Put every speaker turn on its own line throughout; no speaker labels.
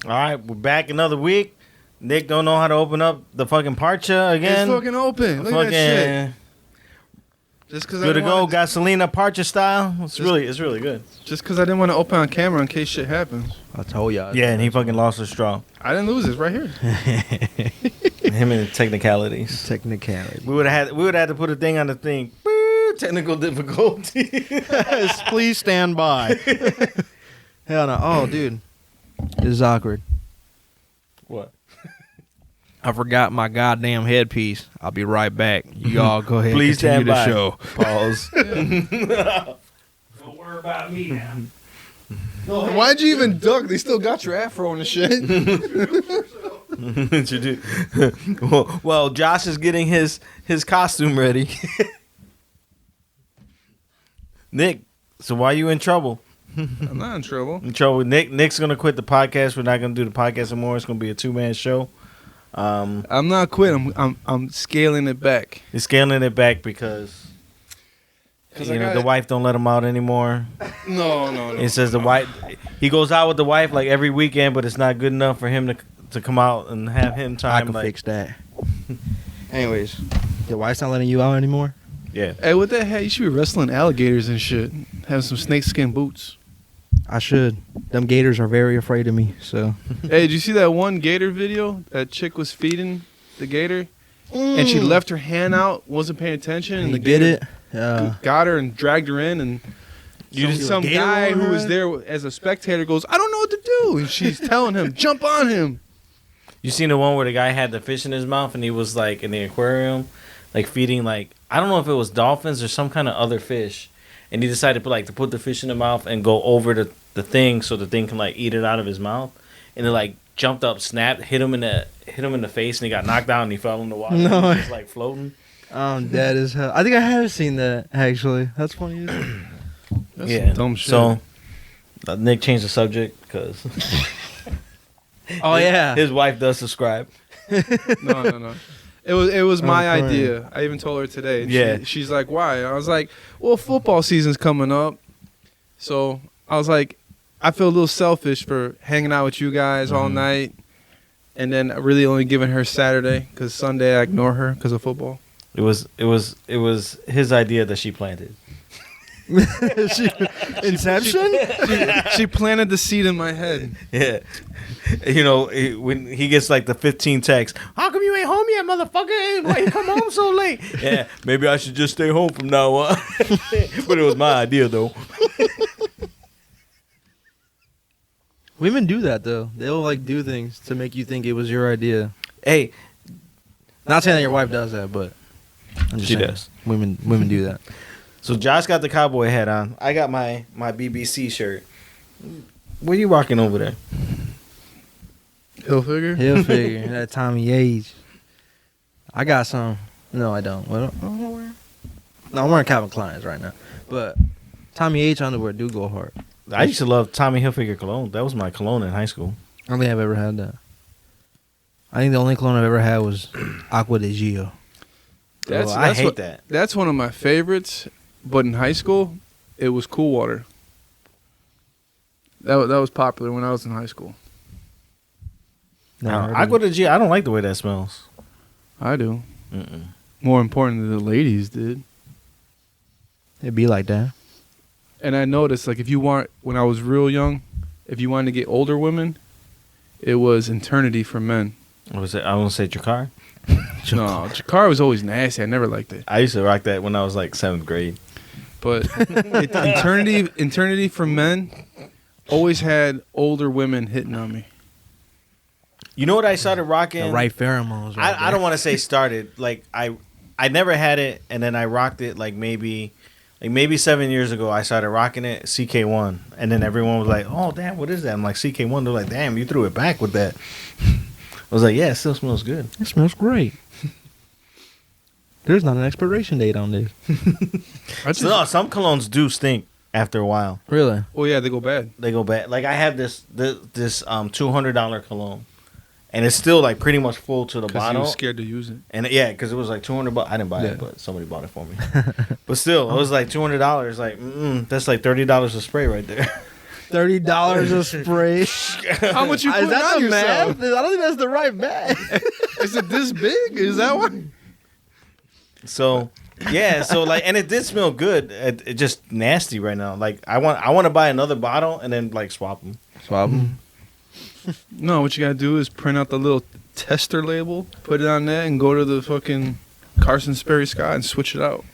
All right, we're back another week. Nick don't know how to open up the fucking parcha again.
It's fucking open. Look at that shit. Just because
good to go, Gasolina parcha style. It's really good.
Just because I didn't want to open on camera in case shit happens.
I told y'all.
Yeah, and he fucking lost his straw.
I didn't lose. It's right here.
Him and technicalities.
Technicality.
We would have had to put a thing on the thing. Boo, technical difficulty.
Please stand by. Hell no. Oh, dude, this is awkward.
What?
I forgot my goddamn headpiece. I'll be right back. You all go ahead.
Please
and continue
stand
the
by.
show.
Pause.
Don't worry about me now.
Why'd you even duck? They still got your afro and shit.
well, Josh is getting his costume ready. Nick, so why are you in trouble?
I'm not in trouble.
In trouble. Nick's gonna quit the podcast. We're not gonna do the podcast anymore. It's gonna be a 2-man show.
I'm not quitting. I'm scaling it back.
He's scaling it back because the wife don't let him out anymore.
No.
He says he goes out with the wife like every weekend, but it's not good enough for him to come out and have him time.
I can fix that. Anyways, your wife's not letting you out anymore?
Yeah.
Hey, what the heck? You should be wrestling alligators and shit. Have some snakeskin boots.
I should. Them gators are very afraid of me, so.
Hey, did you see that one gator video? That chick was feeding the gator, and she left her hand out, wasn't paying attention, and the gator got her and dragged her in, and some guy who was there as a spectator goes, "I don't know what to do," and she's telling him, "Jump on him."
You seen the one where the guy had the fish in his mouth and he was like in the aquarium, like feeding like I don't know if it was dolphins or some kind of other fish. And he decided to put the fish in the mouth and go over the thing so the thing can like eat it out of his mouth. And it like jumped up, snapped, hit him in the face, and he got knocked down and he fell in the water.
No,
and he was like floating.
Dead as hell. I think I have seen that actually. That's funny.
That's some dumb shit.
So Nick changed the subject because his wife does subscribe.
No. It was my idea. I even told her today.
Yeah.
She's like, why? I was like, well, football season's coming up. So I was like, I feel a little selfish for hanging out with you guys all night. And then really only giving her Saturday because Sunday I ignore her because of football.
It was his idea that she planted.
Inception?
She planted the seed in my head.
Yeah. When he gets like the 15 texts, how come you ain't home yet, motherfucker? Why you come home so late? Yeah, maybe I should just stay home from now on. But it was my idea, though.
Women do that, though. They'll, like, do things to make you think it was your idea.
Hey.
Not saying that your wife does that, but I'm just
she
saying.
does.
Women do that.
So Josh got the cowboy hat on. I got my BBC shirt. What are you rocking over there?
Hilfiger. That Tommy age. I got some. No, I don't. What am I wearing? No, I'm wearing Calvin Klein's right now. But Tommy H underwear do go hard.
I used to love Tommy Hilfiger cologne. That was my cologne in high school.
I don't think I've ever had that. I think the only cologne I've ever had was Aqua de Gio.
I hate that.
That's one of my favorites. But in high school, it was Cool Water. That was popular when I was in high school.
Aqua de Gio, I don't like the way that smells.
I do.
Mm-mm.
More important than the ladies did.
It'd be like that.
And I noticed, like, when I was real young, if you wanted to get older women, it was Eternity for men.
What was it? I want to say Jakar.
No, Jakar was always nasty. I never liked it.
I used to rock that when I was like 7th grade.
But Eternity for men always had older women hitting on me.
You know what I started rocking?
The right pheromones. Right
I don't want to say started. Like I never had it, and then I rocked it like maybe 7 years ago. I started rocking it, CK1, and then everyone was like, "Oh damn, what is that?" I'm like, "CK1." They're like, "Damn, you threw it back with that." I was like, "Yeah, it still smells good.
It smells great." There's not an expiration date on this.
No, some colognes do stink after a while.
Really?
Oh yeah, they go bad.
They go bad. Like I have this $200 cologne, and it's still like pretty much full to the bottle.
You were scared to use it.
And yeah, because it was like $200. I didn't buy it, but somebody bought it for me. But still, it was like $200. Like, that's like $30 a spray right there.
$30 a spray.
How much you
Is
putting
that
on
the
yourself?
math? I don't think that's the right math.
Is it this big? Is that what?
So yeah, so like, and it did smell good. It just nasty right now. Like I want to buy another bottle and then like swap them.
Swap them.
No, what you gotta do is print out the little tester label, put it on that, and go to the fucking Carson Sperry Scott and switch it out.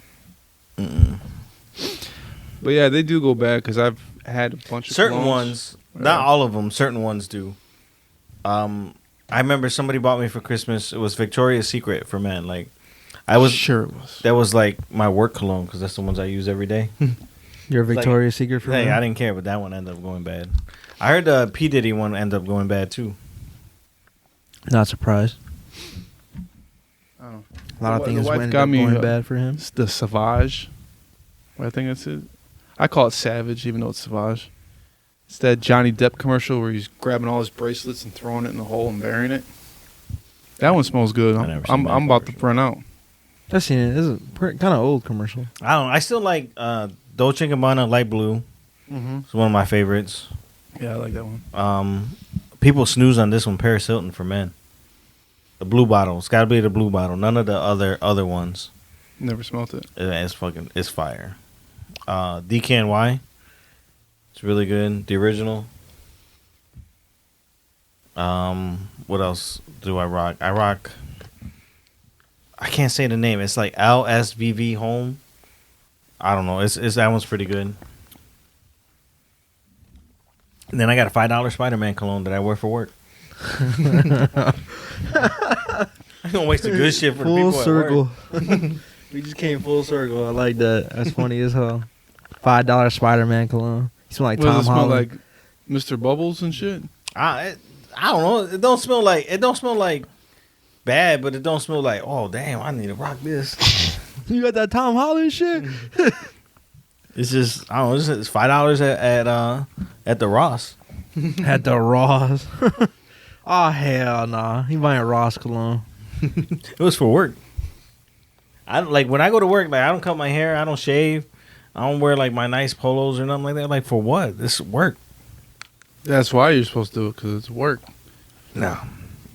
But yeah, they do go bad because I've had a bunch of
Certain
colognes.
ones, not all of them. Certain ones do. I remember somebody bought me for Christmas. It was Victoria's Secret for men. Like
Sure it was.
that was like my work cologne because that's the ones I use every day.
Your Victoria's Secret for
Hey,
me?
I didn't care, but that one ended up going bad. I heard the P Diddy one ended up going bad too.
Not surprised.
Oh.
A lot of
The
things
wife
went
got me,
going bad for him.
It's the Savage. I think that's it. I call it Savage, even though it's Savage. It's that Johnny Depp commercial where he's grabbing all his bracelets and throwing it in the hole and burying it. That one smells good.
I never seen that
I'm about to
commercial.
run out.
I've seen it. It's a kind of old commercial.
I don't know. I still like Dolce & Gabbana Light Blue.
Mm-hmm.
It's one of my favorites.
Yeah, I like that one.
People snooze on this one, Paris Hilton for men. The blue bottle. It's got to be the blue bottle. None of the other ones.
Never smelt it.
It's fire. DKNY. It's really good. The original. What else do I rock? I can't say the name. It's like LSVV Home. I don't know. It's that one's pretty good. And then I got a $5 Spider-Man cologne that I wear for work. I don't waste the good shit for the people
Full circle.
at work.
We just came full circle. I like that. That's funny as hell. $5 Spider-Man cologne. You smell like
What does
Tom
it smell
Holland.
like? Mr. Bubbles and shit?
I don't know. It don't smell like bad, but it don't smell like, oh damn, I need to rock this.
You got that Tom Holland shit?
It's just I don't know. It's $5 at the Ross.
At the Ross. Oh hell nah. He buying Ross cologne.
It was for work. I like when I go to work. Like I don't cut my hair. I don't shave. I don't wear like my nice polos or nothing like that. Like for what? This is work.
That's why you're supposed to do it, because it's work.
No,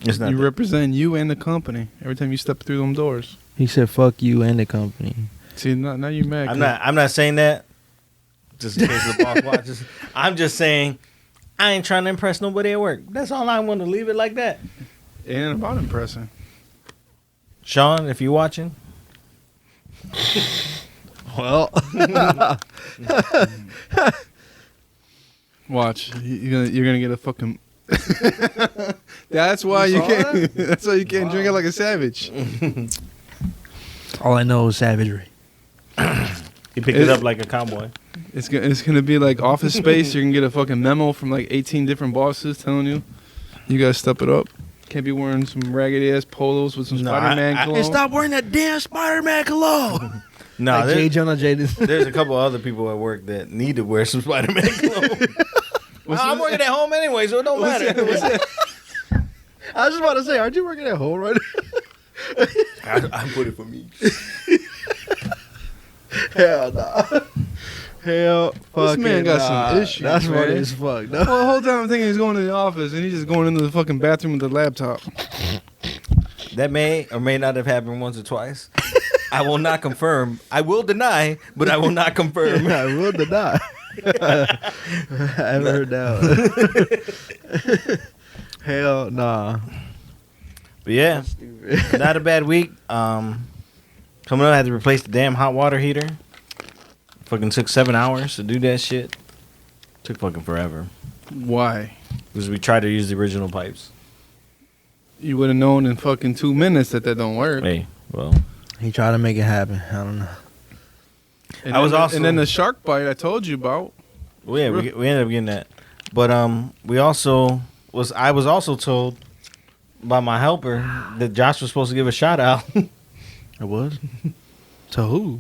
it's not.
You
that.
represent you and the company every time you step through them doors.
He said fuck you and the company.
See, now you're mad.
I'm not saying that. Just in case the boss watches. I'm just saying I ain't trying to impress nobody at work. That's all I want to leave it like that.
It ain't about impressing.
Sean, if you watching,
Well,
Watch, you're gonna get a fucking. That's why you can't. That's why you can't drink it like a savage.
all I know is savagery.
he picked it up like a cowboy.
It's gonna be like Office Space. You're gonna get a fucking memo from like 18 different bosses telling you gotta step it up. Can't be wearing some raggedy ass polos with some
No,
Spider-Man
I-
cologne.
And stop wearing that damn Spider-Man cologne.
No,
like J. Jonah Jaden.
there's a couple other people at work that need to wear some Spider-Man clothes. I'm working at home anyway, so it don't matter.
I was just about to say, aren't you working at home right now?
I put it for me.
Hell nah. Hell fucking
man got some
nah.
issues,
That's
man.
funny as fuck. No.
Well, the whole time I'm thinking he's going to the office and he's just going into the fucking bathroom with the laptop.
That may or may not have happened once or twice. I will not confirm. I will deny, but I will not confirm.
I will deny. I haven't heard that. Hell nah.
But yeah, not a bad week. Coming up, I had to replace the damn hot water heater. Fucking took 7 hours to do that shit. Took fucking forever.
Why?
Because we tried to use the original pipes.
You would have known in fucking 2 minutes that don't work.
Hey, well.
He tried to make it happen. I don't know.
And
I was
then,
also-
and then the shark bite I told you about.
Well, yeah, we ended up getting that. But I was also told by my helper that Josh was supposed to give a shout out.
It was? To who?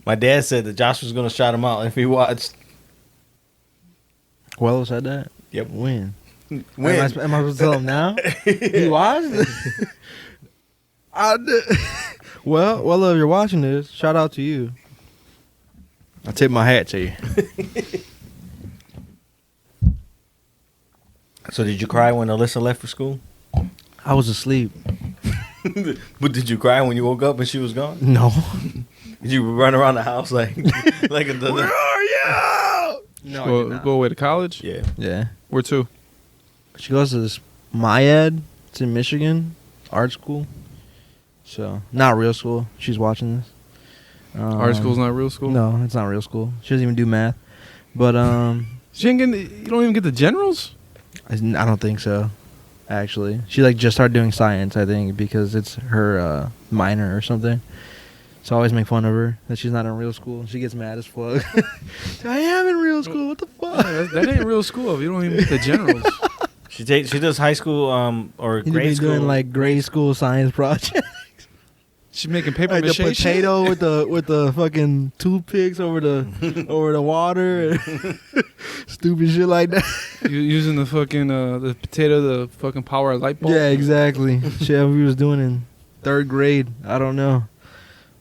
My dad said that Josh was going to shout him out if he watched.
Quello said that?
Yep.
When?
When?
Am I supposed to tell him now? He watched? I did. Well, if you're watching this, shout out to you. I tip my hat to you.
So did you cry when Alyssa left for school?
I was asleep.
But did you cry when you woke up and she was gone?
No.
Did you run around the house like like a
Where are you?
No,
Go away to college?
Yeah.
Yeah.
Where to?
She goes to this MyEd. It's in Michigan, art school. So not real school. She's watching this.
Art school's not real school?
No, it's not real school. She doesn't even do math. But
She ain't getting you don't even get the generals?
I don't think so. Actually, she like just started doing science. I think because it's her minor or something. So I always make fun of her that she's not in real school. She gets mad as fuck. I am in real school. What the fuck?
Yeah, that ain't real school if you don't even get the generals.
She does high school or
You
grade
be
school.
doing like grade school science project.
She's making paper
Like
mache
the
shit?
potato with the fucking toothpicks over the water, and stupid shit like that.
You using the fucking the potato to fucking power a light bulb?
Yeah, exactly. Shit we was doing in 3rd grade. I don't know,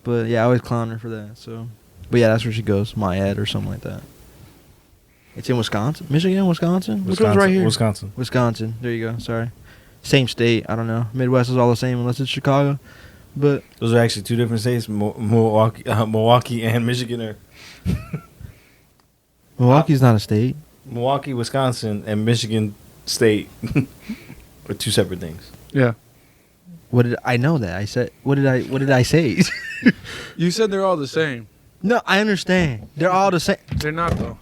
but yeah, I always clown her for that. So, but yeah, that's where she goes, MyEd or something like that. It's in Wisconsin, Michigan, Wisconsin. Which one's right here?
Wisconsin.
Wisconsin. There you go. Sorry, same state. I don't know. Midwest is all the same unless it's Chicago. But
Those are actually two different states. Milwaukee and Michigan are
Milwaukee's not a state.
Milwaukee, Wisconsin, and Michigan State are two separate things.
Yeah.
What did I know that I said? What did I say?
You said they're all the same.
No, I understand. They're all the same.
They're not though.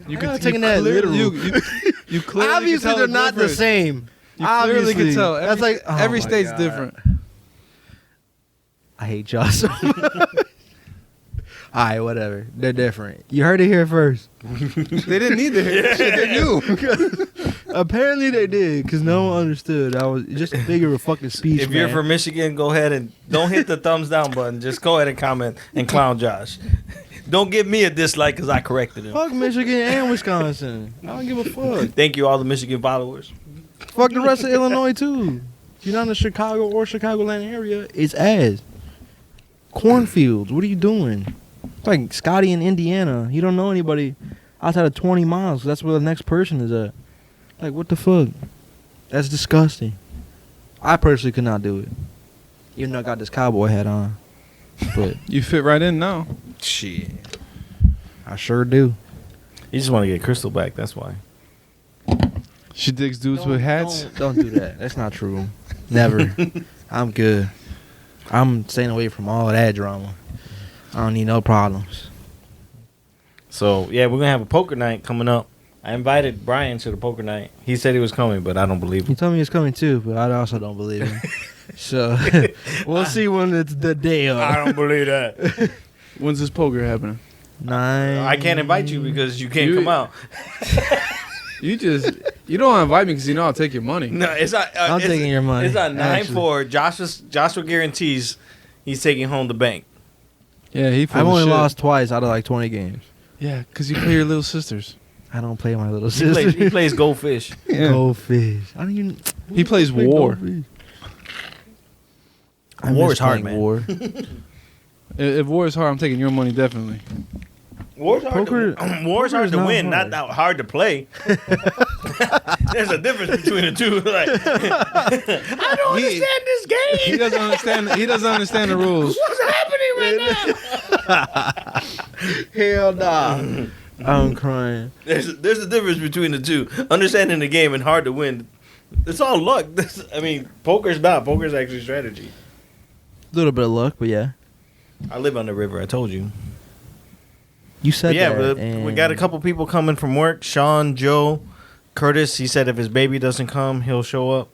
You
I'm not taking that literal.
You clearly
Obviously,
can tell
they're not the
difference.
same.
You clearly can tell.
That's like
every
oh my
state's
God.
different.
I hate y'all so much. Alright, whatever. They're different. You heard it here first.
They didn't need to hear that shit. They knew.
Apparently they did, because no one understood. I was just figure a fucking speech.
If you're
man.
from Michigan, go ahead and don't hit the thumbs down button. Just go ahead and comment and clown Josh. Don't give me a dislike because I corrected him.
Fuck Michigan and Wisconsin. I don't give a fuck.
Thank you, all the Michigan followers.
Fuck the rest of Illinois too. If you're not in the Chicago or Chicagoland area, it's ass. Cornfields. What are you doing? It's like Scotty in Indiana. You don't know anybody outside of 20 miles. That's where the next person is at. Like, what the fuck? That's disgusting. I personally could not do it. Even though I got this cowboy hat on. But
You fit right in now.
Shit.
I sure do.
You just want to get Crystal back. That's why.
She digs dudes with hats.
Don't do that. That's not true. Never. I'm good. I'm staying away from all of that drama. I don't need no problems.
So, yeah, we're going to have a poker night coming up. I invited Brian to the poker night. He said he was coming, but I don't believe
He
him.
told me it's coming too, but I also don't believe him. So we'll see when it's the day of.
I don't believe that.
When's this poker happening?
9.
I can't invite you because you can't
You-
come out.
You don't invite me because you know I'll take your money.
No, it's not.
I'm
it's,
taking your money.
It's on
actually.
9-4. Joshua guarantees he's taking home the bank.
Yeah, he.
I've only lost twice out of like 20 games.
Yeah, because you play your little sisters.
I don't play my little
He
sister.
plays goldfish.
Yeah.
Goldfish. I don't even.
He plays
play
war.
Goldfish.
War
miss
is hard,
playing
man.
War.
If war is hard, I'm taking your money definitely.
War's hard
Poker-
to, war's
poker
hard
is
to
not
win,
hard.
not that hard to play. There's a difference between the two. Like, I don't understand this game.
He doesn't understand. He doesn't understand the rules.
What's happening right now?
Hell nah. I'm crying.
There's a difference between the two. Understanding the game and hard to win. It's all luck. I mean, poker's not. Poker's actually strategy.
A little bit of luck, but yeah.
I live on the river. I told you.
You said
Yeah,
that.
but we got a couple people coming from work. Sean, Joe, Curtis. He said if his baby doesn't come, he'll show up.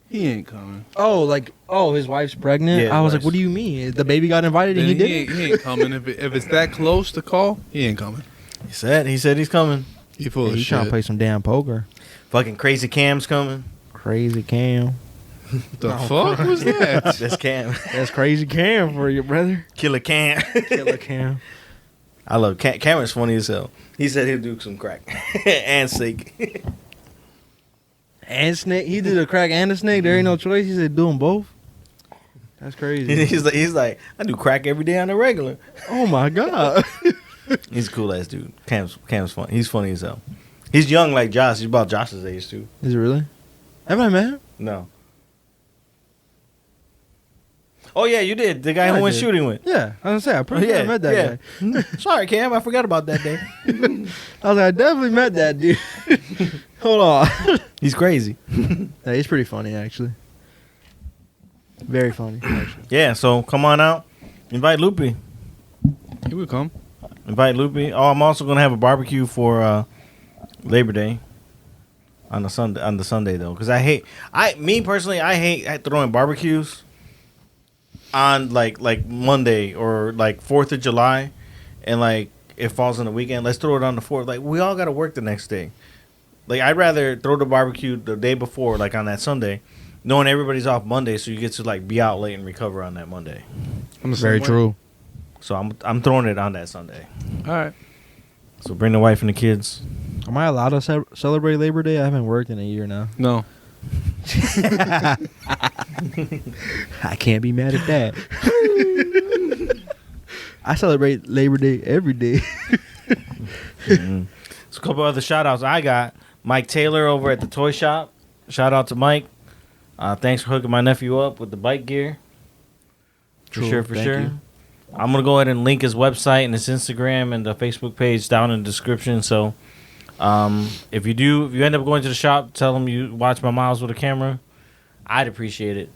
He ain't coming.
Oh, his wife's pregnant?
Yeah,
I was
his
like, what do you mean? The baby got invited and he didn't?
He ain't coming. If it's that close to call, he ain't coming.
He said he's coming.
He full of
He trying to
shit.
play some damn poker.
Fucking crazy Cam's coming.
Crazy Cam.
The fuck was that?
That's Cam.
That's crazy Cam for you, brother.
Killer Cam.
Killer Cam.
I love Cam. Cameron's funny as hell. He said he'll do some crack and steak.
And snake. He did a crack and a snake. There ain't no choice. He said do them both. That's crazy.
he's like I do crack every day on the regular.
Oh my god.
He's a cool ass dude. Cam's funny. He's funny as hell. He's young like Josh. He's about Josh's age too.
Is it really? Have I met him?
No. Oh yeah, you did. The guy who went shooting with.
Yeah, I was gonna say, I'm pretty sure I met that guy.
Sorry, Cam, I forgot about that day.
I was like, I definitely met that dude. Hold on.
He's crazy.
Yeah, he's pretty funny, actually. Very funny, actually.
Yeah, so come on out. Invite Loopy.
He would come.
Invite Loopy. Oh, I'm also gonna have a barbecue for Labor Day on the Sunday though, because I hate throwing barbecues on like Monday or like 4th of July, and like it falls on the weekend. Let's throw it on the 4th. Like we all got to work the next day. Like I'd rather throw the barbecue the day before, like on that Sunday, knowing everybody's off Monday, so you get to like be out late and recover on that Monday.
Very true.
So I'm throwing it on that Sunday.
All right.
So bring the wife and the kids.
Am I allowed to celebrate Labor Day? I haven't worked in a year now.
No.
I can't be mad at that. I celebrate Labor Day every day.
Mm-hmm. So a couple other shout outs I got. Mike Taylor over at the toy shop. Shout out to Mike. Thanks for hooking my nephew up with the bike gear. For
True,
sure, for
thank
sure.
you.
I'm going to go ahead and link his website and his Instagram and the Facebook page down in the description. So if you end up going to the shop, tell him you watch my miles with a camera. I'd appreciate it.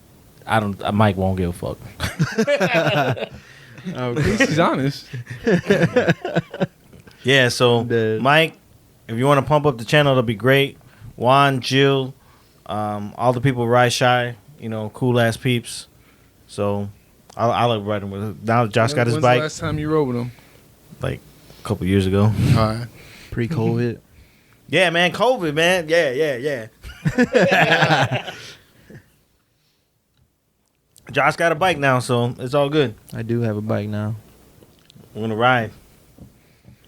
Mike won't give a fuck.
At least he's honest.
Yeah, so Mike, if you want to pump up the channel, that'll be great. Juan, Jill, all the people ride shy, cool ass peeps. So I like riding with him. Now Josh got his
When's
bike.
the last time you rode with him?
Like a couple years ago.
All right.
Pre-COVID.
Yeah, man, COVID, man. Yeah. Josh got a bike now, so it's all good.
I do have a bike now.
We're gonna ride.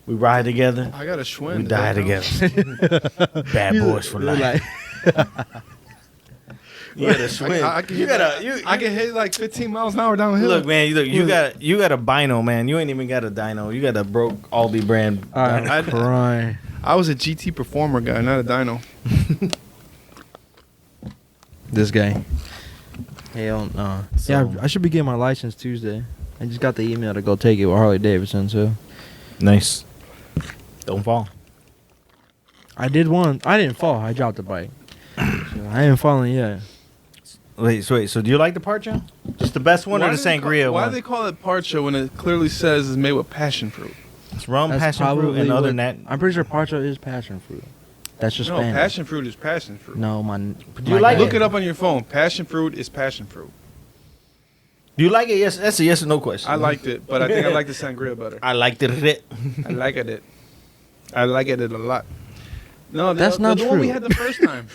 We ride together.
I got a Schwinn.
We die together. Bad boys for life. You got a Schwinn.
I can hit like 15 miles an hour down the hill.
Look, man. You got a Bino, man. You ain't even got a dyno. You got a broke Aldi brand.
I'm crying.
I was a GT Performer guy, not a dyno.
This guy. Hell no.
So-
Yeah, I should be getting my license Tuesday. I just got the email to go take it with Harley Davidson, so.
Nice. Don't fall.
I did one. I didn't fall. I dropped the bike. So I ain't falling yet.
Wait. So do you like the Parcha? Just the best one or the sangria
Why
one?
do they call it Parcha when it clearly says it's made with passion fruit?
It's rum,
That's
passion fruit,
probably
and other
what-
nat.
I'm pretty sure Parcha is passion fruit. That's just
No,
Spanish.
passion fruit is passion fruit.
No,
you like
Look it up on your phone. Passion fruit is passion fruit.
Do you like it? Yes, that's a yes or no question.
I liked it, but I think I like the sangria better.
I liked it.
I like it. I like it a lot. No,
That's not
the one we
true.
had the first time.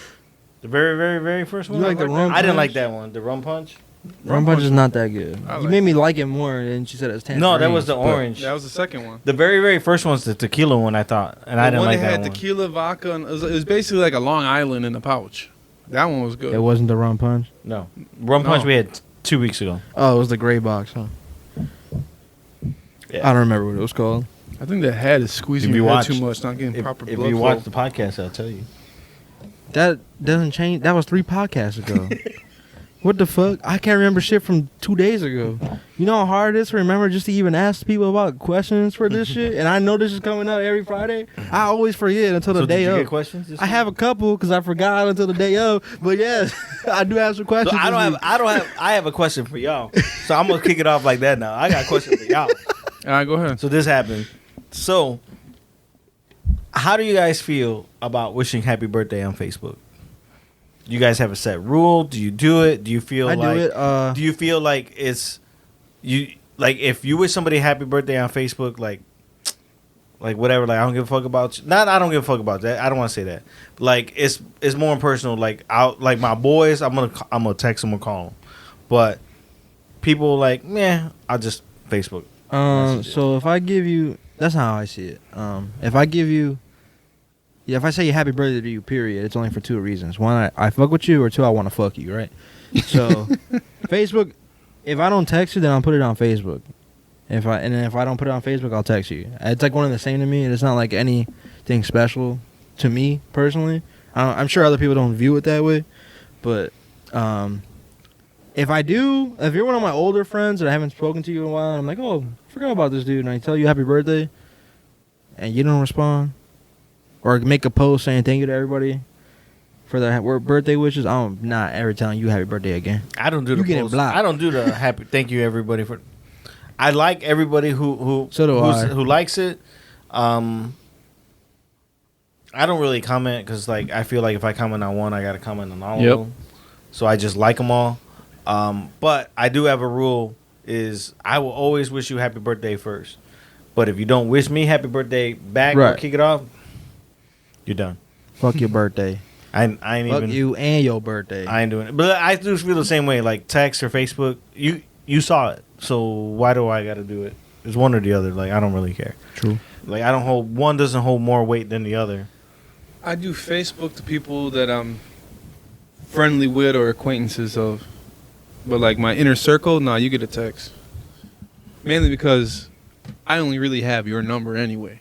The very, very, very first one.
You like the rum
I didn't
punch?
like that one. The rum punch.
Rum punch is not that good.
I
You
like
made me like it more, and she said it was tangerine.
No, that was the orange.
That was the second one.
The very, very first one's the tequila one. I thought, and I didn't like
They
that
had
one.
tequila, vodka, and it was basically like a Long Island in a pouch. That one was good.
It wasn't the rum punch.
No, rum punch
No.
we had 2 weeks ago.
Oh, it was the gray box, huh?
Yeah.
I don't remember what it was called.
I think the head is squeezing
If you
your head
watch-
too much, not getting
If,
proper
if
blood
you
flow.
watch the podcast, I'll tell you.
That doesn't change. That was 3 podcasts ago. What the fuck? I can't remember shit from 2 days ago. You know how hard it is to remember just to even ask people about questions for this shit? And I know this is coming out every Friday. I always forget until the
So
day
did you
of.
get questions? this
I
week?
have a couple because I forgot until the day of. But yes, I do have some
So
questions.
I have a question for y'all. So I'm gonna kick it off like that now. I got a question for y'all.
All right, go ahead.
So this happened. So, how do you guys feel about wishing happy birthday on Facebook? Do you guys have a set rule? Do you do it? Do you feel
I
like
do it.
do you feel like it's you like if you wish somebody happy birthday on Facebook, like whatever, like I don't give a fuck about you. Not I don't give a fuck about that. I don't want to say that. Like it's more personal. Like like my boys, I'm gonna text them or call them. But people like, I'll just Facebook. messages.
So if I give you, that's not how I see it. If I give you, if I say happy birthday to you, period, it's only for 2 reasons. One, I fuck with you, or 2, I want to fuck you, right? So Facebook, if I don't text you, then I'll put it on Facebook. If I don't put it on Facebook, I'll text you. It's like one and the same to me. It's not like anything special. to me personally. I'm sure other people don't view it that way, but if you're one of my older friends that I haven't spoken to you in a while, I'm like, oh, I forgot about this dude, and I tell you happy birthday, and you don't respond, or make a post saying thank you to everybody for their birthday wishes, I'm not ever telling you happy birthday again.
I don't do the
getting
post.
blocked.
I don't do the happy. Thank you everybody for. I like everybody who likes it. I don't really comment because like I feel like if I comment on one, I gotta comment on all of them. So I just like them all. But I do have a rule: is I will always wish you happy birthday first. But if you don't wish me happy birthday back or kick it off, you're done.
Fuck your birthday.
I ain't
Fuck
even
you and your birthday.
I ain't doing it. But I do feel the same way. Like text or Facebook, you saw it. So why do I got to do it? It's one or the other. Like I don't really care.
True.
Like one doesn't hold more weight than the other.
I do Facebook to people that I'm friendly with or acquaintances of. But like my inner circle, nah, you get a text. Mainly because I only really have your number anyway.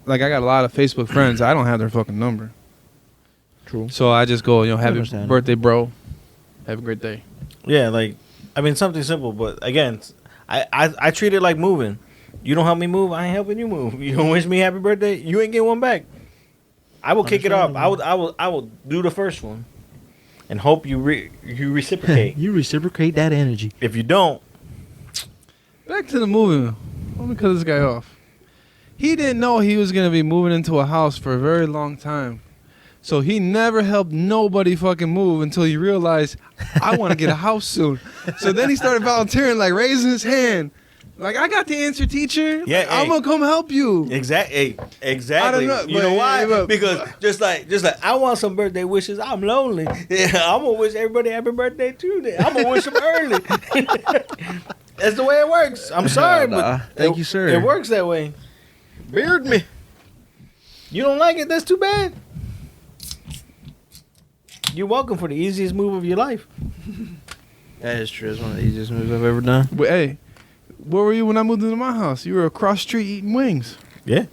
Like I got a lot of Facebook friends. I don't have their fucking number.
True.
So I just go, happy birthday, bro. Have a great day.
Yeah, like I mean something simple, but again, I treat it like moving. You don't help me move, I ain't helping you move. You don't wish me happy birthday, you ain't getting one back. I will kick it off. I will do the first one, and hope you reciprocate.
You reciprocate that energy.
If you don't,
back to the moving. Let me cut this guy off. He didn't know he was gonna be moving into a house for a very long time. So he never helped nobody fucking move until he realized, I want to get a house soon. So then he started volunteering, like raising his hand. Like, I got the answer, teacher.
Yeah,
I'm going to come help you.
Exactly.
I don't know,
You know why?
but-
Because just like I want some birthday wishes. I'm lonely. Yeah, I'm gonna wish everybody happy birthday too. Then I'm gonna wish them early. That's the way it works. I'm sorry, but
thank you, sir.
It works that way.
Beard me.
You don't like it? That's too bad. You're welcome for the easiest move of your life.
That is true. It's one of the easiest moves I've ever done.
But hey, where were you when I moved into my house? You were across the street eating wings.
Yeah,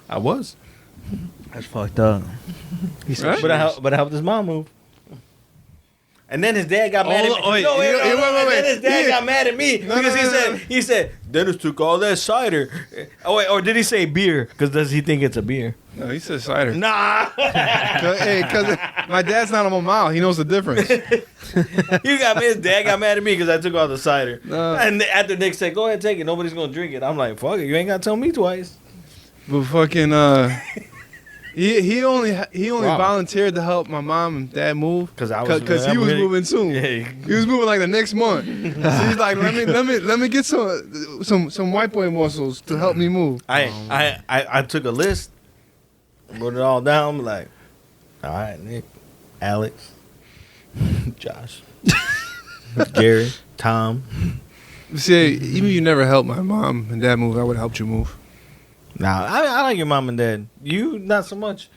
I was.
That's fucked up.
Right?
But I helped his mom move. And then his dad got mad at me.
wait,
Then his dad
Yeah.
got mad at me because he said Dennis took all that cider. Oh wait, or did he say beer? Because does he think it's a beer?
No, he said cider.
Nah.
Because my dad's not on my mile. He knows the difference.
His dad got mad at me because I took all the cider.
No.
And after Nick said, "Go ahead, take it. Nobody's gonna drink it." I'm like, "Fuck it, you ain't gotta tell me twice."
But fucking he only volunteered to help my mom and dad move
Because
he was moving soon.
Yeah.
He was moving like the next month. So he's like, let me get some white boy muscles to help me move.
I took a list, wrote it all down. I'm like, all right, Nick, Alex, Josh, Gary, Tom.
See, even if you never helped my mom and dad move, I would have helped you move.
Nah, I like your mom and dad. You not so much.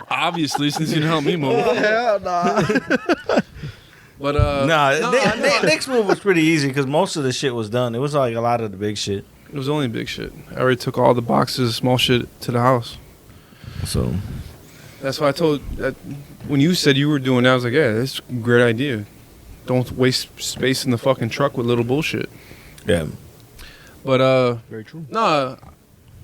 Obviously, since you didn't help me move.
Hell nah.
But
Nick's move was pretty easy because most of the shit was done. It was like a lot of the big shit.
it was only big shit. I already took all the boxes, small shit to the house.
So
That's why I told that when you said you were doing that, I was like, yeah, that's a great idea. Don't waste space in the fucking truck with little bullshit.
yeah,
But
Very true.
no,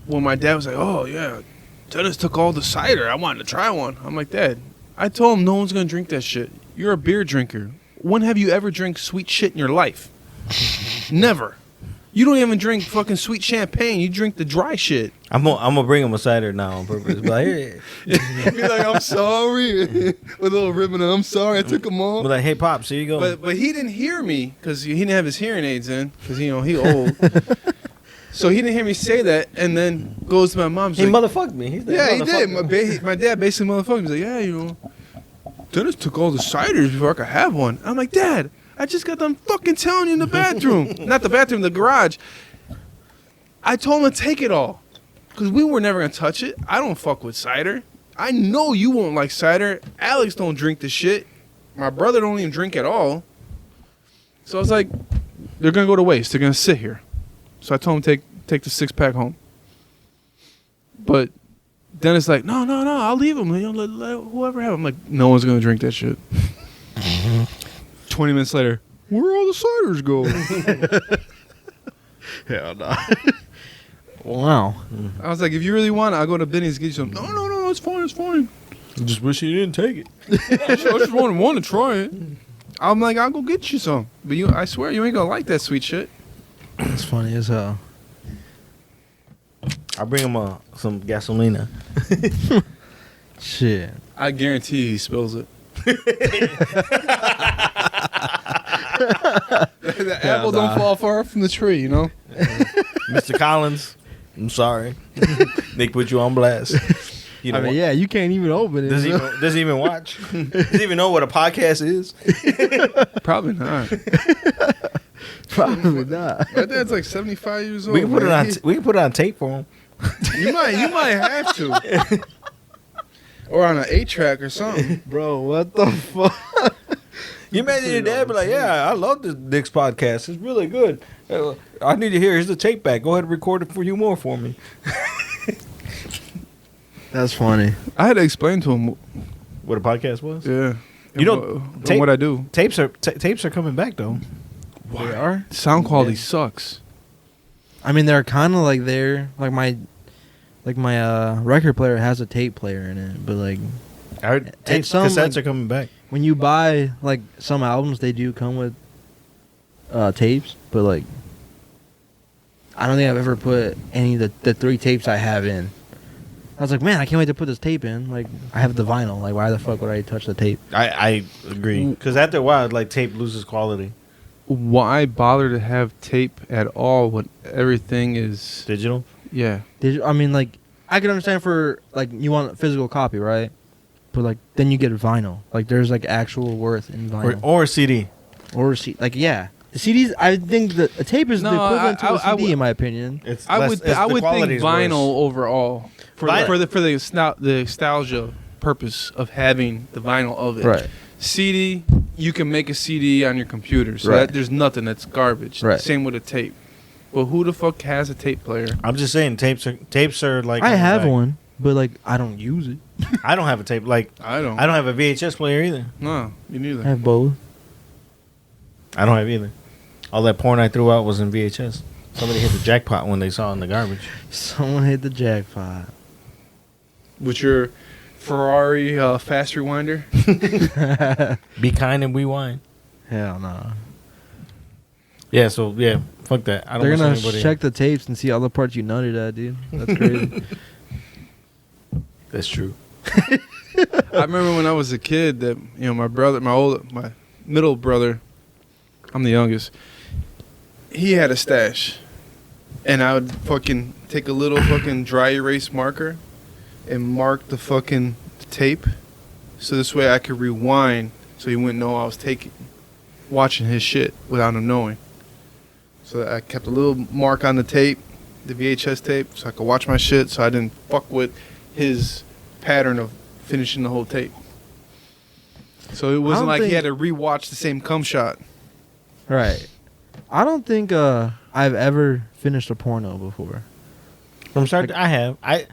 when my dad was like, oh yeah, Dennis took all the cider. I wanted to try one. I'm like, Dad, I told him no one's gonna drink that shit. You're a beer drinker. When have you ever drank sweet shit in your life? Never. You don't even drink fucking sweet champagne. You drink the dry shit.
I'm gonna bring him a cider now on purpose. But like, hey.
Be like, I'm sorry. With a little ribbon, I'm sorry. I took them all.
But like, hey, pops, here you go.
But he didn't hear me because he didn't have his hearing aids in because he old. So he didn't hear me say that, and then goes to my mom.
He
Like,
motherfucked me. He's like,
yeah, he did.
"Motherfucker."
My dad basically motherfucked me. He's like, yeah, Dennis took all the ciders before I could have one. I'm like, Dad, I just got done fucking telling you in the bathroom. Not the bathroom, the garage. I told him to take it all. Because we were never going to touch it. I don't fuck with cider. I know you won't like cider. Alex don't drink the shit. My brother don't even drink at all. So I was like, they're going to go to waste. They're going to sit here. So I told him take the 6-pack home. But then it's like, no, I'll leave them. Let whoever have them. I'm like, no one's gonna drink that shit. 20 minutes later, where all the ciders go?
Hell no. Wow.
I was like, if you really want it, I'll go to Benny's and get you some. No, it's fine.
I just wish you didn't take it.
I just want to try it. I'm like, I'll go get you some. But I swear you ain't gonna like that sweet shit.
It's funny as hell.
I'll bring him some gasolina.
Shit.
I guarantee he spills it. The apple don't fall far from the tree, you know?
Mr. Collins, I'm sorry. Nick put you on blast.
I mean, yeah, you can't even open it.
Does he even watch? Does he even know what a podcast is?
Probably not.
Probably not.
My dad's like 75 years old.
We can put it on tape for him.
You might have to. Or on an 8-track or something.
Bro, what the fuck?
You imagine your dad be like, yeah, I love this Nick's podcast. It's really good. I need to hear. Here's the tape back. Go ahead and record it for you more for me.
That's funny.
I had to explain to him
What a podcast was?
Yeah.
You know,
what I do.
Tapes are coming back though.
Why? They are?
Sound quality sucks.
I mean, they're kind of like there. Like my record player has a tape player in it, but like
Cassettes are coming back.
When you buy like some albums, they do come with tapes, but like I don't think I've ever put any of the 3 tapes I have in. I was like, man, I can't wait to put this tape in. Like, I have the vinyl. Like, why the fuck would I touch the tape?
I agree. Because after a while, like, tape loses quality.
Why bother to have tape at all when everything is
Digital?
Yeah.
I mean, like, I can understand for, like, you want a physical copy, right? But, like, then you get vinyl. Like, there's, like, actual worth in vinyl.
Or a CD.
Or a CD. Like, yeah. The CDs, I think that a tape is the equivalent to a CD, in my opinion.
I would think vinyl overall. For the nostalgia purpose of having the vinyl of it.
Right.
CD, you can make a CD on your computer, so
right.
there's nothing that's garbage.
Right.
Same with a tape. Well, who the fuck has a tape player?
I'm just saying, tapes are like.
I have one, but like I don't use it.
I don't have a tape. Like
I don't
have a VHS player either.
No, me neither.
I have both.
I don't have either. All that porn I threw out was in VHS. Somebody hit the jackpot when they saw it in the garbage.
Someone hit the jackpot.
With your Ferrari fast rewinder?
Be kind and rewind.
Hell no.
Yeah, so yeah, fuck that. I don't.
They're gonna check the tapes and see all the parts you nutted at, dude. That's crazy.
That's true.
I remember when I was a kid that my middle brother, I'm the youngest. He had a stash, and I would fucking take a little fucking dry erase marker and mark the fucking tape, so this way I could rewind, so he wouldn't know I was watching his shit without him knowing. So I kept a little mark on the tape, the VHS tape, so I could watch my shit, so I didn't fuck with his pattern of finishing the whole tape. So it wasn't like he had to rewatch the same cum shot.
Right. I don't think I've ever finished a porno before.
From start, I have. I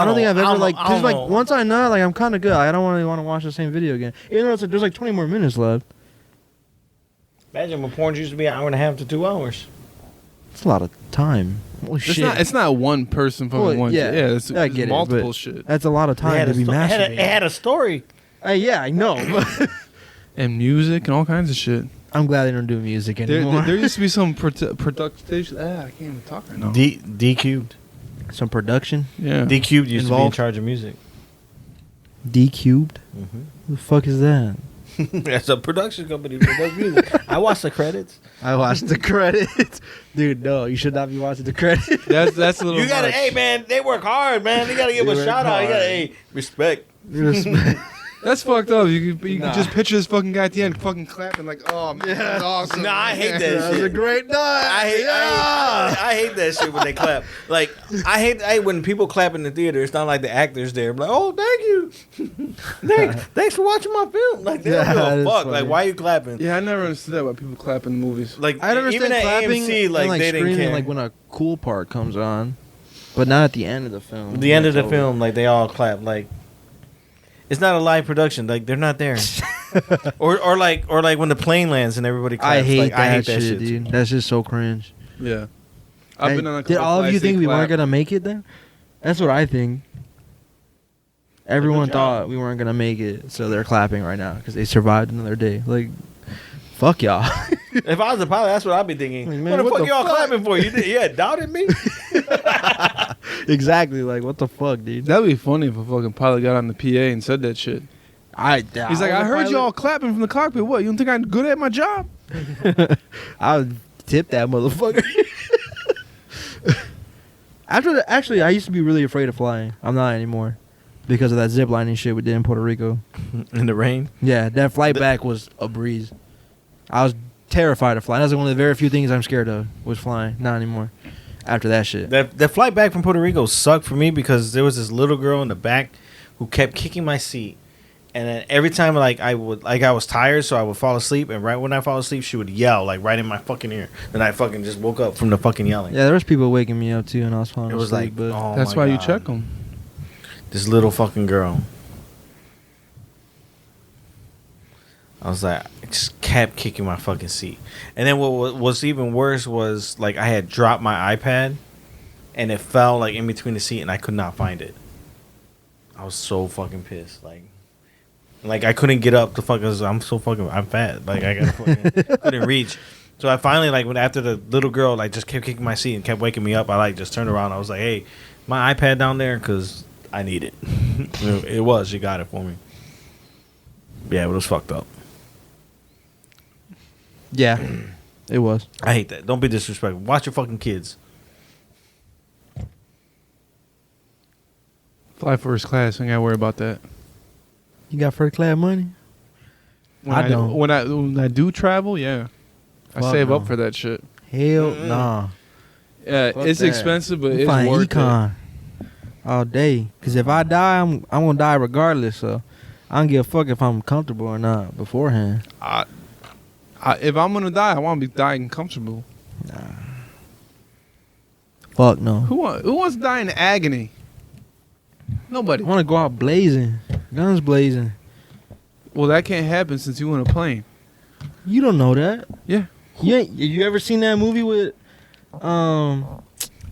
don't think I've ever because once I know, like I'm kind of good. I don't really want to watch the same video again. Even though there's like 20 more minutes left.
Imagine when porn used to be an hour and a half to 2 hours.
It's a lot of time. Holy shit!
It's not one person fucking one.
Yeah,
it's
I get
multiple
it,
shit.
That's a lot of time to be masturbating.
It had a story.
Yeah, I know.
And music and all kinds of shit.
I'm glad they don't do music anymore.
There used to be some production. I can't even talk right now.
D Cubed.
Some production.
Yeah.
D Cubed used to be in charge of music.
D Cubed.
Mm-hmm.
Who the fuck is that?
That's a production company that does music. I watched the credits.
I watched the credits. Dude, no, you should not be watching the credits.
That's a little.
You gotta, hey man, they work hard, man. You gotta give them a shout out. You gotta, hey, respect.
That's fucked up. You can just picture this fucking guy at the end fucking clapping like, oh man, that's awesome.
Nah, I hate that shit.
That was a great night.
I hate that shit when they clap. Like, I hate when people clap in the theater. It's not like the actors there. Like, oh, thank you. Thanks for watching my film. Like, they don't give a fuck.
Funny.
Like, why are you clapping?
Yeah, I never understood that why people clap in movies.
Like,
I don't understand
even at
clapping
AMC, like,
and,
they didn't
screaming,
care.
like when a cool part comes on. But not at the end of the film.
The end of the film, like they all clap. Like it's not a live production. Like they're not there. or like when the plane lands and everybody claps.
I hate
like,
that,
I hate that
shit, dude. That's just so cringe.
Yeah. I've been on a couple
Did all of you
flights, they
think we weren't
clap.
gonna make it then? That's what I think. Everyone thought we weren't gonna make it, so they're clapping right now because they survived another day. Like, fuck y'all.
If I was a pilot, that's what I'd be thinking.
Like, man,
what the
what
fuck
the
y'all
fuck?
clapping for? You had doubted me?
Exactly. Like, what the fuck, dude?
That'd be funny if a fucking pilot got on the PA and said that shit. He's like, I heard y'all clapping from the cockpit. What? You don't think I'm good at my job?
I would tip that motherfucker. Actually, I used to be really afraid of flying. I'm not anymore because of that zip lining shit we did in Puerto Rico.
In the rain?
Yeah, that flight back was a breeze. I was terrified of flying. That's one of the very few things I'm scared of was flying. Not anymore. After that shit.
That flight back from Puerto Rico sucked for me because there was this little girl in the back who kept kicking my seat. And then every time I was tired, so I would fall asleep, and right when I fall asleep, she would yell right in my fucking ear. And I fucking just woke up from the fucking yelling.
Yeah, there was people waking me up too, and I was falling
It was
asleep.
like,
but
oh
That's
my
why you
God.
check them.
This little fucking girl. I was like, I just kept kicking my fucking seat. And then what was even worse was I had dropped my iPad, and it fell in between the seat, and I could not find it. I was so fucking pissed. Like I couldn't get up to I'm fat. Like I couldn't reach. So I finally when after the little girl just kept kicking my seat and kept waking me up, I just turned around. I was like, hey, my iPad down there because I need it. It was. She got it for me. Yeah, it was fucked up.
yeah, it was.
I hate that. Don't be disrespectful. Watch your fucking kids.
Fly first class. I ain't gotta worry about that.
You got first class money? I don't.
When I do travel, yeah. I
Fuck
save
no.
up for that shit.
Hell nah.
Yeah,
Fuck
it's
that.
expensive, but
You
it's
find
worth
econ all day. Cause if I die, I'm gonna die regardless. So I don't give a fuck if I'm comfortable or not beforehand.
it. If I'm gonna die, I want to be dying comfortable.
Nah. Fuck no.
Who wants to die in agony? Nobody.
I want to go out blazing, guns blazing.
Well, that can't happen since you in a plane.
You don't know that.
Yeah.
You ever seen that movie with,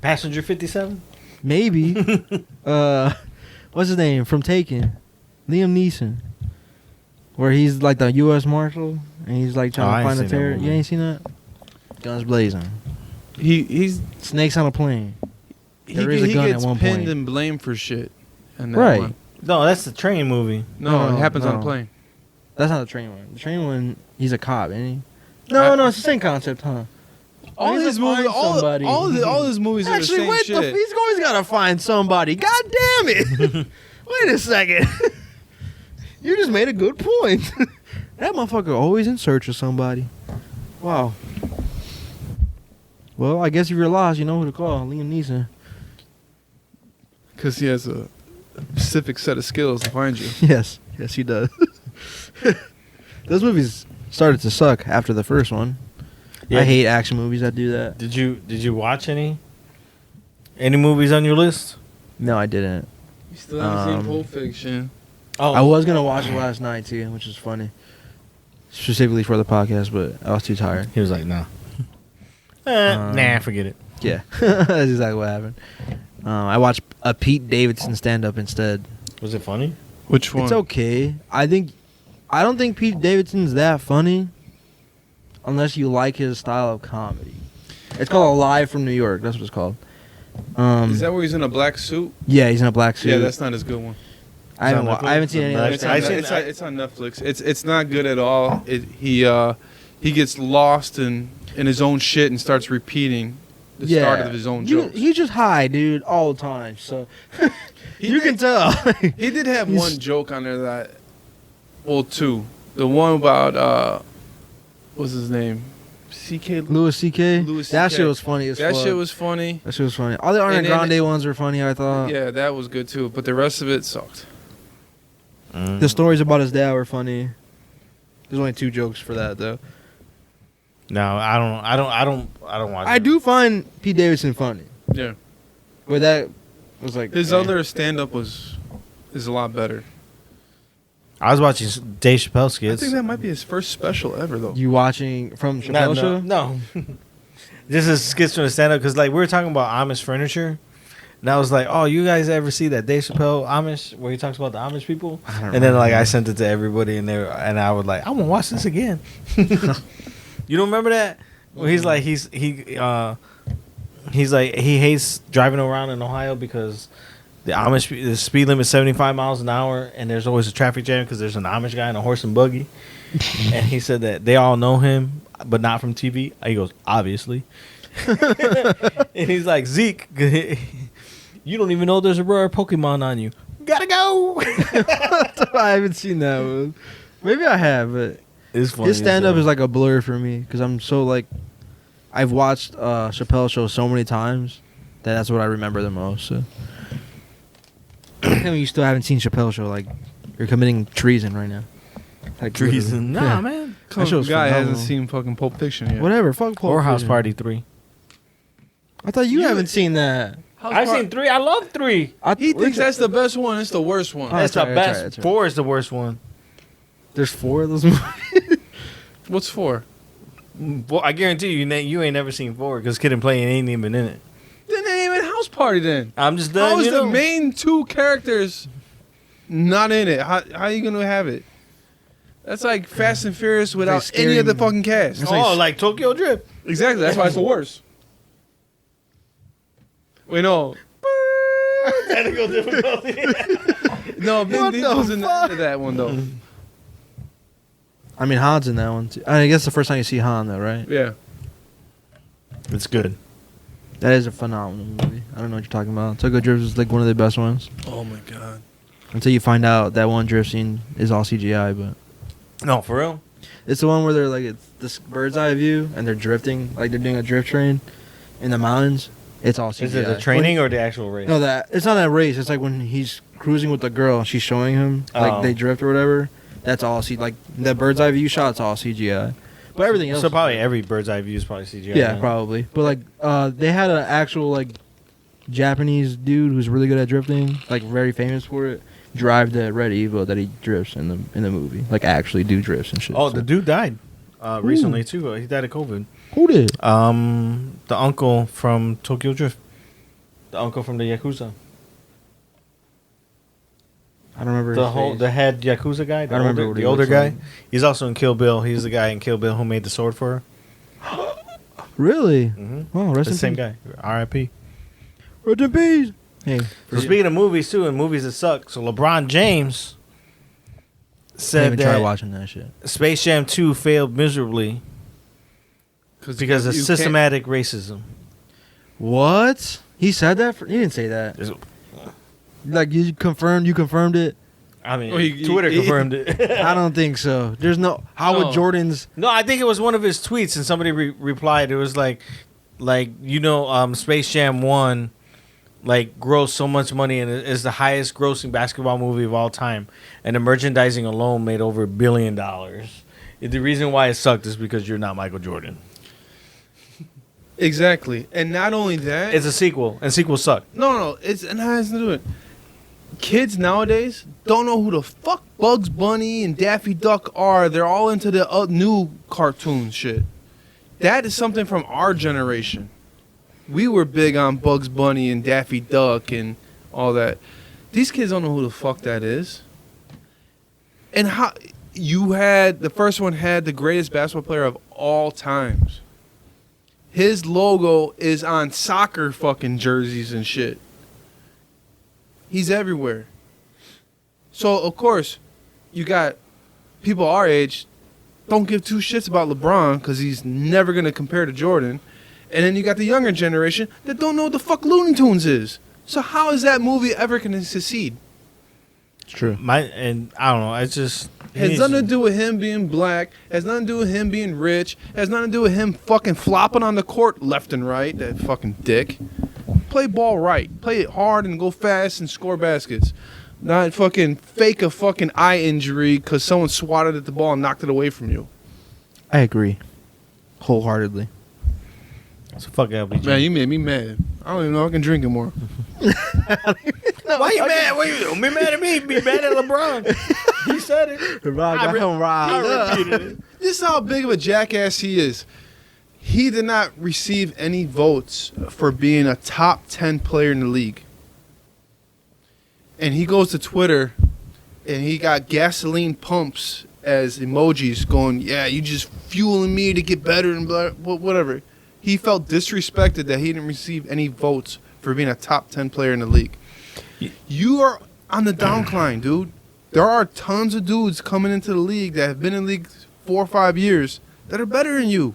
Passenger 57?
maybe, what's his name from Taken, Liam Neeson, where he's like the U.S. Marshal and he's trying
I
to
ain't
find a
seen that
terror.
movie.
You ain't seen that? Guns blazing.
He's
Snakes on a plane.
he
There is a gun at
gets
one
pinned
point.
and blamed for shit. in that
Right.
one.
No, that's the train movie.
No,
No,
it happens on
no.
a plane.
That's not the train one. The train one, he's a cop, ain't he? No, it's the same concept, huh?
All
He's
his
to find
movies,
somebody.
all his movies are the
Actually,
same
wait,
shit.
he's always gotta find somebody. God damn it! Wait a second. You just made a good point. That motherfucker always in search of somebody. Wow. Well, I guess if you're lost, you know who to call. Liam Neeson.
Because he has a specific set of skills to find you.
Yes, he does. Those movies started to suck after the first one.
Yeah.
I hate action movies that do that.
Did you watch any movies on your list?
No, I didn't.
You still haven't
Um,
seen Pulp Fiction.
Oh,
I was gonna watch it last night too, which is funny, specifically for the podcast, but I was too tired.
He was like, nah. Nah, forget it.
Yeah, that's exactly what happened. I watched a Pete Davidson stand-up instead.
Was it funny?
Which one?
It's okay. I don't think Pete Davidson's that funny, unless you like his style of comedy. It's called Live from New York. That's what it's called.
Is that where he's in a black suit?
Yeah, he's in a black suit.
Yeah, that's not his good one.
I haven't seen any of
It's
that.
on, it's on Netflix. It's not good at all. He gets lost in his own shit and starts repeating the start of his own jokes.
He's just high, dude, all the time. So you can tell.
He did have one joke on there that, well, two. The one about what's his name? C.K.
Louis C.K.
Louis
That
CK.
shit was funny as fuck.
That shit was funny.
That shit was funny. All the Ariana
And then-
Grande ones were funny, I thought.
Yeah, that was good too. But the rest of it sucked.
The stories about his dad were funny. There's only 2 jokes for that though.
No, I don't watch
I
it.
do find Pete Davidson funny.
Yeah.
But that was like
His other stand-up is a lot better.
I was watching Dave Chappelle
I
skits.
think that might be his first special ever, though.
You watching from Chappelle Show?
No. This is skits from the stand-up because like we were talking about Amish furniture. And I was like, oh, you guys ever see that Dave Chappelle Amish where he talks about the Amish people? And then like I sent it to everybody and I was like, I want to watch this again. You don't remember that? Well, he's like he's like he hates driving around in Ohio because the speed limit is 75 miles an hour and there's always a traffic jam because there's an Amish guy in a horse and buggy. And he said that they all know him, but not from TV. He goes, obviously. And he's like, Zeke, you don't even know there's a rare Pokemon on you. Gotta go.
I haven't seen that one. Maybe I have, but
It's funny.
his stand-up is like a blur for me because I'm so like, I've watched Chappelle Show so many times that's what I remember the most. So. You still haven't seen Chappelle Show, like you're committing treason right now. Like
treason.
literally.
Nah,
Yeah.
man.
That show's
guy
phenomenal.
hasn't seen fucking Pulp Fiction yet.
Whatever, fuck Pulp
Or House
Fiction.
Party 3.
I thought you haven't seen that.
I've seen 3. I love 3.
He thinks that's the best one. It's the worst one.
Oh,
That's
that's
the
right,
best.
that's right.
4 is the worst one.
There's 4 of those movies.
What's 4?
Well, I guarantee you ain't never seen 4 because Kid and Play ain't even in it.
Then it ain't even House Party then.
I'm just done.
How is
you
the
know?
main 2 characters not in it? How are you gonna have it? That's like Fast and Furious without
like
any of the
scaring-
fucking cast.
It's
Oh, like Tokyo Drift.
Exactly. That's why it's the worst. Wait, no.
Technical difficulty.
No, Vin
What
Diesel's
the
in
fuck?
that one though.
I mean, Han's in that one too. I guess the first time you see Han, though, right?
Yeah.
It's good.
That is a phenomenal movie. I don't know what you're talking about. Tokyo Drift is like one of the best ones.
Oh my god.
Until you find out that one drift scene is all CGI, but
No, for real.
it's the one where they're like it's this bird's eye view and they're drifting, like they're doing a drift train in the mountains. It's all CGI.
Is it the training or the actual race?
No, that it's not a race. It's like when he's cruising with the girl, she's showing him like
Oh.
they drift or whatever. That's all like the bird's eye view shot's all CGI. But everything else,
So probably every bird's eye view is probably CGI.
yeah,
now.
probably. But like they had an actual like Japanese dude who's really good at drifting, like very famous for it. Drive the Red Evo that he drifts in the movie, like actually do drifts and shit.
Oh,
So-
the dude died recently too. He died of COVID.
who did?
The uncle from Tokyo Drift. The uncle from the Yakuza.
I don't remember
The head Yakuza guy. The
I don't remember
older,
what he
the older
looks
guy.
like.
He's also in Kill Bill. He's the guy in Kill Bill who made the sword for her.
Really?
Mm-hmm.
Oh, rest
The
in
same
peace.
guy. R.I.P.
Rest in peace. Hey,
So speaking of movies too, and movies that suck. So LeBron James
I
said
haven't tried
that
watching that shit.
Space Jam 2 failed miserably because of
you
systematic racism.
What? He said that? He didn't say that. Like you confirmed it?
I mean,
Oh, he-
Twitter
he-
confirmed it.
I don't think so. There's no. How
No.
would Jordan's?
No, I think it was one of his tweets, and somebody replied. It was like Space Jam 1, like grossed so much money and is the highest grossing basketball movie of all time, and the merchandising alone made over $1 billion. The reason why it sucked is because you're not Michael Jordan.
Exactly. And not only that,
It's a sequel, and sequels suck.
no, it has nothing to do with it. Kids nowadays don't know who the fuck Bugs Bunny and Daffy Duck are. They're all into the new cartoon shit. That is something from our generation. We were big on Bugs Bunny and Daffy Duck and all that. These kids don't know who the fuck that is. And how the first one had the greatest basketball player of all times. His logo is on soccer fucking jerseys and shit. He's everywhere. So, of course, you got people our age don't give two shits about LeBron because he's never going to compare to Jordan. And then you got the younger generation that don't know what the fuck Looney Tunes is. So how is that movie ever going to succeed?
It's true.
And I don't know. It's just
Has nothing to do with him being black. Has nothing to do with him being rich. Has nothing to do with him fucking flopping on the court left and right. That fucking dick. Play ball right. Play it hard and go fast and score baskets. Not fucking fake a fucking eye injury because someone swatted at the ball and knocked it away from you.
I agree, wholeheartedly.
So fuck LBJ.
Man, you made me mad. I don't even know if I can drink anymore.
Why you mad? Don't be mad at me. Be mad at LeBron. He said it.
I
repeated it.
This is how big of a jackass he is. He did not receive any votes for being a top 10 player in the league. And he goes to Twitter and he got gasoline pumps as emojis going, yeah, you just fueling me to get better and blah, whatever. He felt disrespected that he didn't receive any votes for being a top 10 player in the league. You are on the downcline, dude. There are tons of dudes coming into the league that have been in the league 4 or 5 years that are better than you.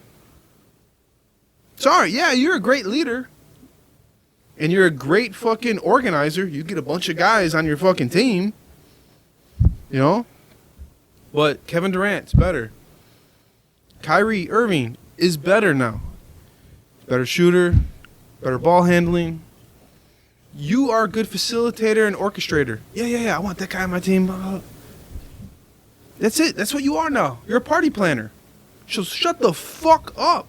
Sorry, yeah, you're a great leader. And you're a great fucking organizer. You get a bunch of guys on your fucking team. You know? But Kevin Durant's better. Kyrie Irving is better now. Better shooter, better ball handling. You are a good facilitator and orchestrator. Yeah. I want that guy on my team. That's it. That's what you are now. You're a party planner. So shut the fuck up.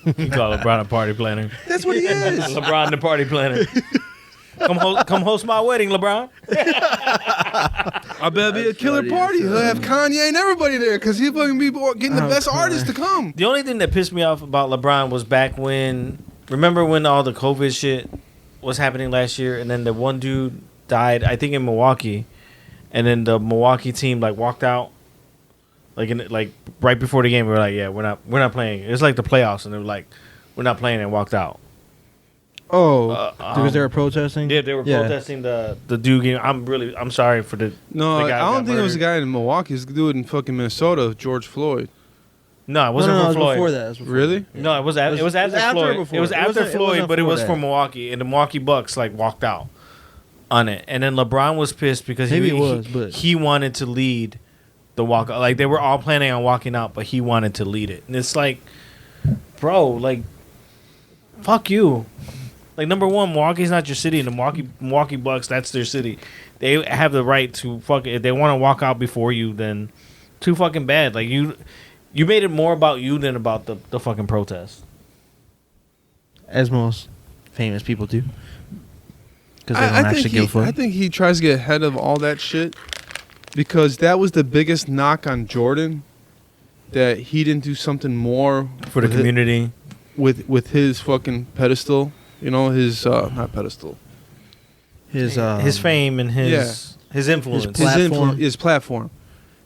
You call LeBron a party planner.
That's what he is.
LeBron the party planner. Come host my wedding, LeBron.
I better be a killer party. He'll have Kanye and everybody there because he'll fucking be getting the best artists to come.
The only thing that pissed me off about LeBron was back when, remember when all the COVID shit was happening last year, and then the one dude died, I think in Milwaukee, and then the Milwaukee team like walked out, like right before the game. We were like, yeah, we're not playing. It was like the playoffs, and they were like, we're not playing, and walked out.
Oh, because they were protesting.
Yeah, they were protesting the dude game. I'm sorry for the.
No,
the guy
I don't think it was a guy in Milwaukee. It's a dude in fucking Minnesota, George Floyd.
No, it wasn't for Floyd.
Before that. It was before
Really?
Yeah.
No, it was after Floyd.
Before.
It was after Floyd, but it was
for
for Milwaukee, and the Milwaukee Bucks like walked out on it. And then LeBron was pissed because he wanted to lead the walk. Like they were all planning on walking out, but he wanted to lead it. And it's like, bro, like, fuck you. Like, number one, Milwaukee's not your city, and the Milwaukee Bucks, that's their city. They have the right to if they want to walk out before you, then too fucking bad. Like, you made it more about you than about the fucking protest.
As most famous people do. Because they don't actually give a fuck.
I think he tries to get ahead of all that shit because that was the biggest knock on Jordan, that he didn't do something more
For the community.
With his fucking pedestal. You know, his not pedestal.
His
fame and his influence.
His platform.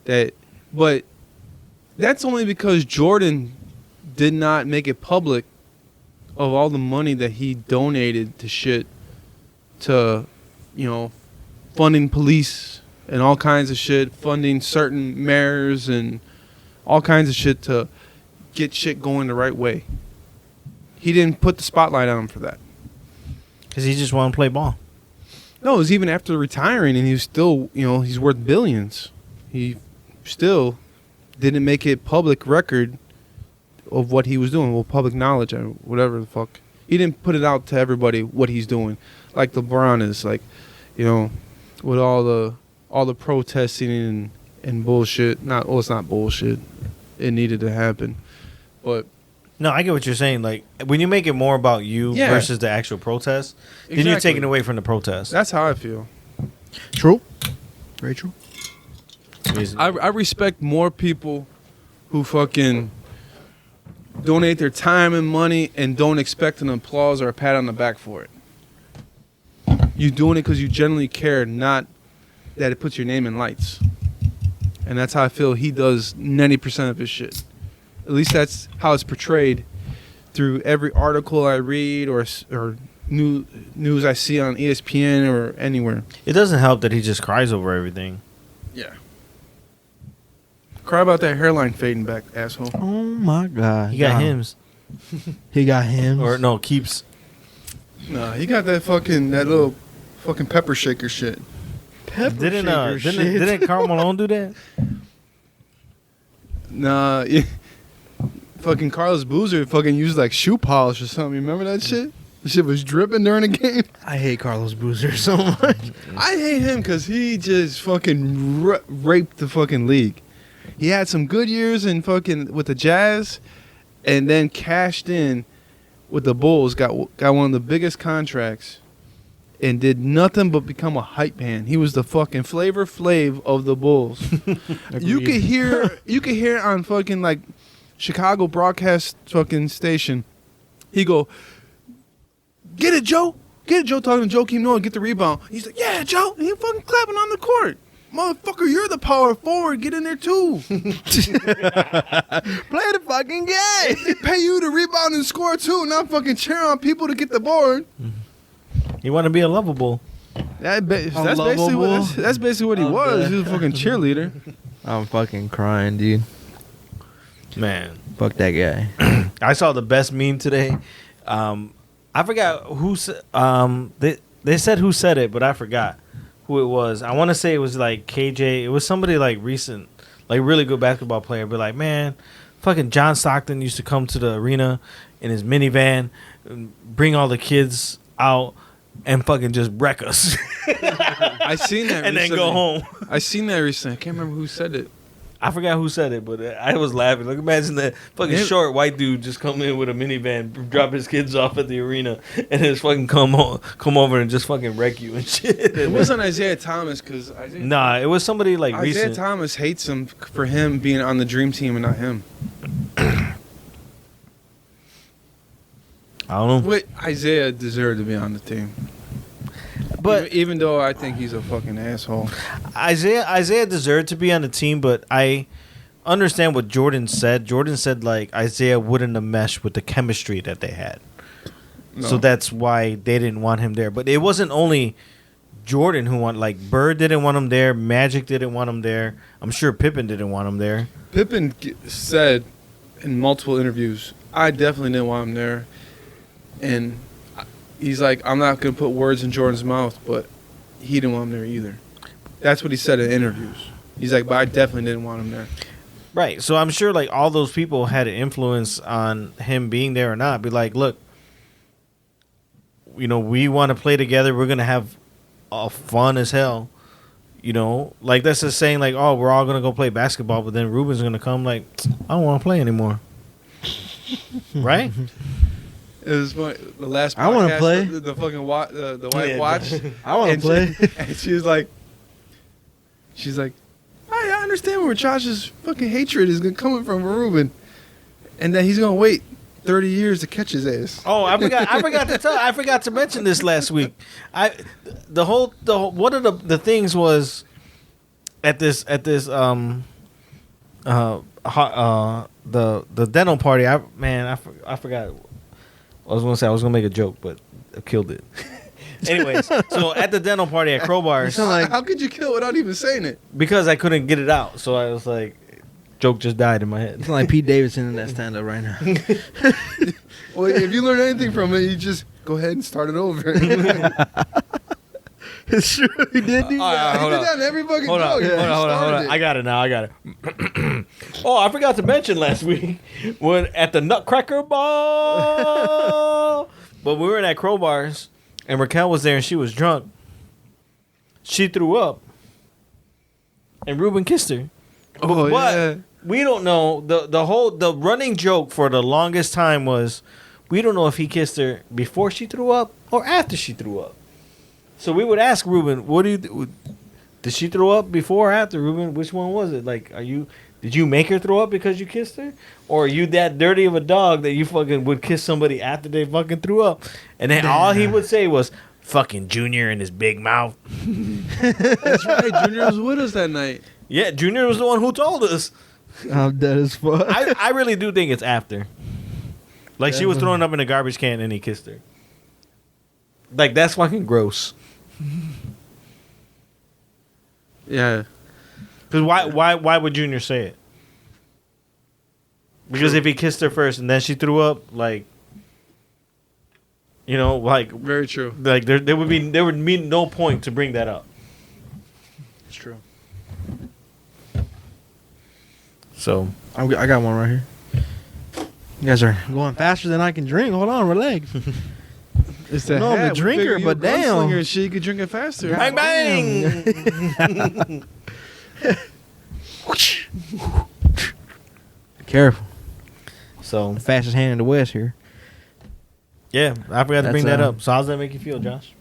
But that's only because Jordan did not make it public of all the money that he donated to shit, to, you know, funding police and all kinds of shit, funding certain mayors and all kinds of shit to get shit going the right way. He didn't put the spotlight on him for that.
Because he just wanted to play ball.
No, it was even after retiring, and he was still, you know, he's worth billions. He still didn't make it public record of what he was doing, well, public knowledge or whatever the fuck. He didn't put it out to everybody what he's doing, like LeBron is, like, you know, with all the protesting and bullshit. It's not bullshit. It needed to happen, but.
No, I get what you're saying. Like, when you make it more about you versus the actual protest, then you're taking away from the protest.
That's how I feel.
True. Very true.
I respect more people who fucking donate their time and money and don't expect an applause or a pat on the back for it. You're doing it because you genuinely care, not that it puts your name in lights. And that's how I feel he does 90% of his shit. At least that's how it's portrayed through every article I read or news I see on ESPN or anywhere.
It doesn't help that he just cries over everything.
Yeah. Cry about that hairline fading back, asshole.
Oh my God.
He got hymns.
He got hymns.
Or no, keeps.
Nah, he got that little fucking pepper shaker shit.
Didn't Karl Malone do that?
Nah, yeah. Fucking Carlos Boozer fucking used like shoe polish or something. You remember that shit? The shit was dripping during the game.
I hate Carlos Boozer so much.
I hate him because he just fucking raped the fucking league. He had some good years in fucking with the Jazz, and then cashed in with the Bulls, got one of the biggest contracts, and did nothing but become a hype man. He was the fucking Flavor Flav of the Bulls. you could hear on fucking like Chicago broadcast fucking station. He go, get it, Joe. Get it, Joe. Talking to Joakim Noah, get the rebound. He's like, yeah, Joe. And he fucking clapping on the court. Motherfucker, you're the power forward. Get in there too.
Play the fucking game.
They pay you to rebound and score too, not fucking cheer on people to get the board.
You want to be a lovable.
That's basically what he was. He was a fucking cheerleader.
I'm fucking crying, dude.
Man.
Fuck that guy.
I saw the best meme today. I forgot who said. They said who said it, but I forgot who it was. I want to say it was like KJ. It was somebody like recent, like really good basketball player. But like, man, fucking John Stockton used to come to the arena in his minivan, bring all the kids out, and fucking just wreck us.
I seen that,
and
recently.
then go home.
I seen that recently. I can't remember who said it.
I forgot who said it, but I was laughing. Like, imagine that fucking short white dude just come in with a minivan, drop his kids off at the arena, and just fucking come over and just fucking wreck you and shit.
It wasn't Isiah Thomas, because
nah, it was somebody like
Isiah
recent.
Thomas hates him for him being on the dream team and not him.
I don't know.
But Isiah deserved to be on the team.
But
even though I think he's a fucking asshole.
Isiah deserved to be on the team, but I understand what Jordan said. Jordan said like Isiah wouldn't have meshed with the chemistry that they had. No. So that's why they didn't want him there. But it wasn't only Jordan who wanted, like Bird didn't want him there, Magic didn't want him there. I'm sure Pippen didn't want him there.
Pippen said in multiple interviews, I definitely didn't want him there. And he's like, I'm not going to put words in Jordan's mouth, but he didn't want him there either. That's what he said in interviews. He's like, but I definitely didn't want him there.
Right. So I'm sure like all those people had an influence on him being there or not. Be like, look, you know, we want to play together. We're going to have fun as hell. You know, like that's just saying like, oh, we're all going to go play basketball, but then Ruben's going to come like, I don't want to play anymore. Right?
It was the last podcast,
I want to play.
The fucking the wife watched.
I want to play.
And she's like, I understand where Josh's fucking hatred is coming from for Ruben. And then he's going to wait 30 years to catch his ass.
Oh, I forgot to mention this last week. The whole one of the things was at this the dental party. I forgot. I was gonna make a joke, but I killed it. Anyways, so at the dental party at Crowbars,
like, how could you kill without even saying it?
Because I couldn't get it out, so I was like, joke just died in my head.
It's like Pete Davidson in that stand up right now.
Well, if you learn anything from it, you just go ahead and start it over.
It's true. He did do that.
He did that in every fucking joke.
Hold on. I got it now. Oh, I forgot to mention last week when at the Nutcracker Ball. But we were at Crowbars, and Raquel was there, and she was drunk. She threw up, and Ruben kissed her.
Oh,
but we don't know. The running joke for the longest time was we don't know if he kissed her before she threw up or after she threw up. So we would ask Ruben, did she throw up before or after, Ruben? Which one was it? Like, did you make her throw up because you kissed her? Or are you that dirty of a dog that you fucking would kiss somebody after they fucking threw up? And then all he would say was, fucking Junior in his big mouth.
That's right. Junior was with us that night.
Yeah, Junior was the one who told us.
I'm dead as fuck.
I really do think it's after. Like, she was throwing up in a garbage can and he kissed her. Like, that's fucking gross.
Yeah.
Because why would Junior say it? Because if he kissed her first and then she threw up, like, you know, like,
very true.
Like there would be no point to bring that up.
It's true.
So
I got one right here. You guys are going faster than I can drink. Hold on, relax.
It's the
no, I'm a drinker, but damn.
And shit, you could drink it faster.
Bang bang.
Careful.
So
the fastest hand in the West here.
Yeah, I forgot to bring
That's,
that up. So how's that make you feel, Josh?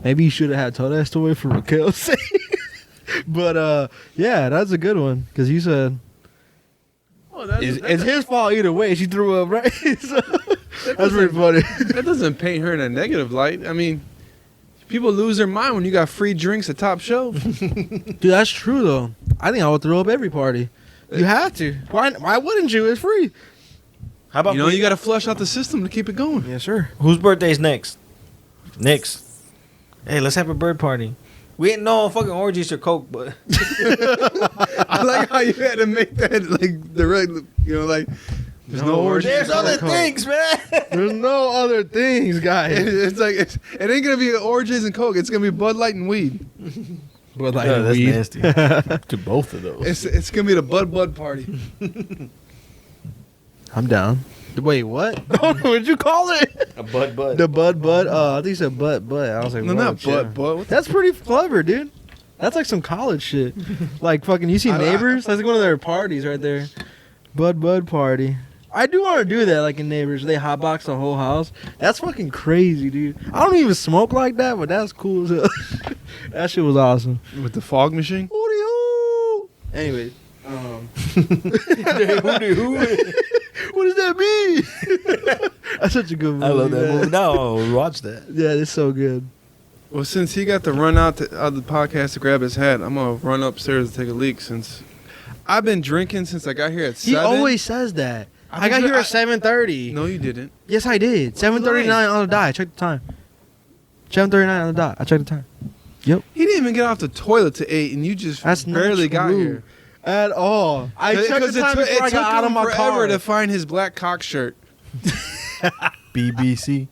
Maybe you should have had told that story for Raquel's sake. But yeah, that's a good one because you said it's his fault either way. She threw up, right? So, that's pretty funny.
That doesn't paint her in a negative light. I mean, people lose their mind when you got free drinks at top shelf.
Dude, that's true though. I think I would throw up every party. You have to. Why wouldn't you? It's free.
How about
You got to flush out the system to keep it going.
Yes, sir.
whose birthday's next? Nick's. Hey, let's have a bird party. We ain't no fucking orgies or coke, but
I like how you had to make that like the regular, like there's no orgies.
there's other things, man.
There's no other things, guys.
It's like it ain't gonna be orgies and coke. It's gonna be Bud Light and weed.
But like
that's
weed.
nasty. To both of those.
It's gonna be the Bud party.
I'm down. Wait, what? What'd you call it?
A bud.
The Bud. I think you said Bud. I was like,
No,
whoa,
not
chill.
Bud.
That's pretty clever, dude. That's like some college shit. Like fucking, you see Neighbors? That's like one of their parties right there. Bud party. I do want to do that, like in Neighbors. They hotbox the whole house. That's fucking crazy, dude. I don't even smoke like that, but that's cool as hell. That shit was awesome.
With the fog machine.
Hootie-hoo! Anyways. What does that mean? That's such a good movie.
I love that
man.
movie. No, watch that.
Yeah, it's so good.
Well, since he got to run out of the podcast to grab his hat, I'm gonna run upstairs to take a leak. Since I've been drinking since I got here at 7.
He always says that. I got here at 7:30.
No, you didn't.
Yes, I did. 7:39 on the dot. I checked the time. 7:39 on the dot. I checked the time. Yep.
He didn't even get off the toilet to 8, and you just
That's
barely
not
got
true.
here.
At all. I checked the time before I got out of my
forever
car.
to find his black cock shirt.
BBC.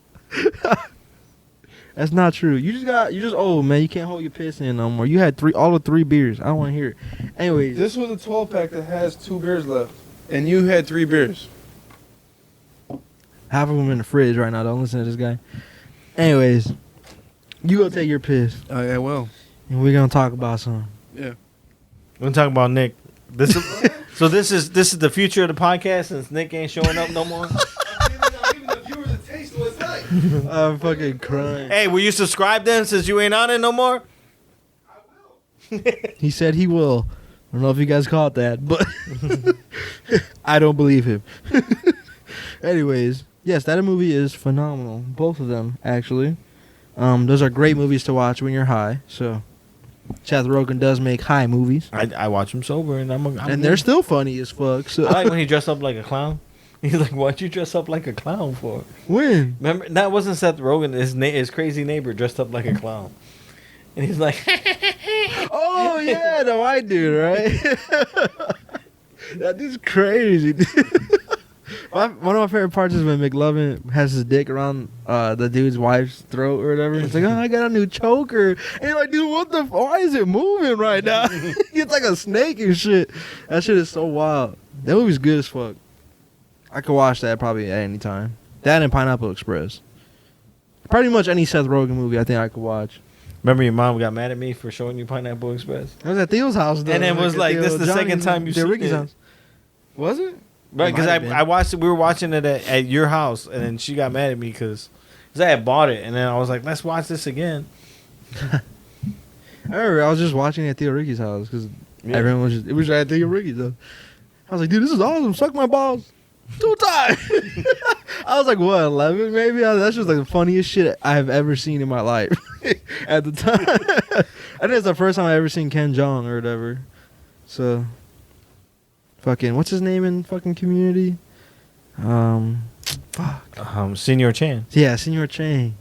That's not true. You just old, man. You can't hold your piss in no more. You had all the 3 beers. I don't want to hear it. Anyways.
This was a 12-pack that has 2 beers left, and you had 3 beers.
Half of them in the fridge right now. Don't listen to this guy. Anyways. You go take your piss.
I will.
And we're going to talk about something.
Yeah.
We're gonna talk about Nick. This is the future of the podcast since Nick ain't showing up no more.
I'm fucking crying.
Hey, will you subscribe then since you ain't on it no more?
He said he will. I don't know if you guys caught that, but I don't believe him. Anyways, yes, that movie is phenomenal. Both of them, actually. Those are great movies to watch when you're high. So, Seth Rogen does make high movies,
I watch him sober and
and they're still funny as fuck. So,
I like when he dressed up like a clown. He's like, "Why'd you dress up like a clown for?"
when?
Remember, that wasn't Seth Rogen. His crazy neighbor dressed up like a clown, and he's like,
Oh yeah, the white dude, right? That dude's crazy. Dude. One of my favorite parts is when McLovin has his dick around the dude's wife's throat or whatever. It's like, oh, I got a new choker. And you're like, dude, why is it moving right now? It's like a snake and shit. That shit is so wild. That movie's good as fuck. I could watch that probably at any time. That and Pineapple Express. Pretty much any Seth Rogen movie I think I could watch.
"Remember your mom got mad at me for showing you Pineapple Express?"
I was at Theo's house, though.
And it was like,
at
this is the
Johnny's-
second time you've seen
Ricky's
it.
house. Was it?
Right, because
Might have been.
I watched it. We were watching it at your house, and then she got mad at me because I had bought it, and then I was like, "Let's watch this again."
I remember I was just watching it at Theo Ricky's house because everyone was it was at Theo Ricky's though. I was like, dude, this is awesome. Suck my balls 2 times. I was like, what, 11 maybe? That's just like the funniest shit I have ever seen in my life at the time. I think it's the first time I ever seen Ken Jeong or whatever. So, fucking, what's his name in fucking Community? Fuck.
Senior Chan.
Yeah, Senor Chang.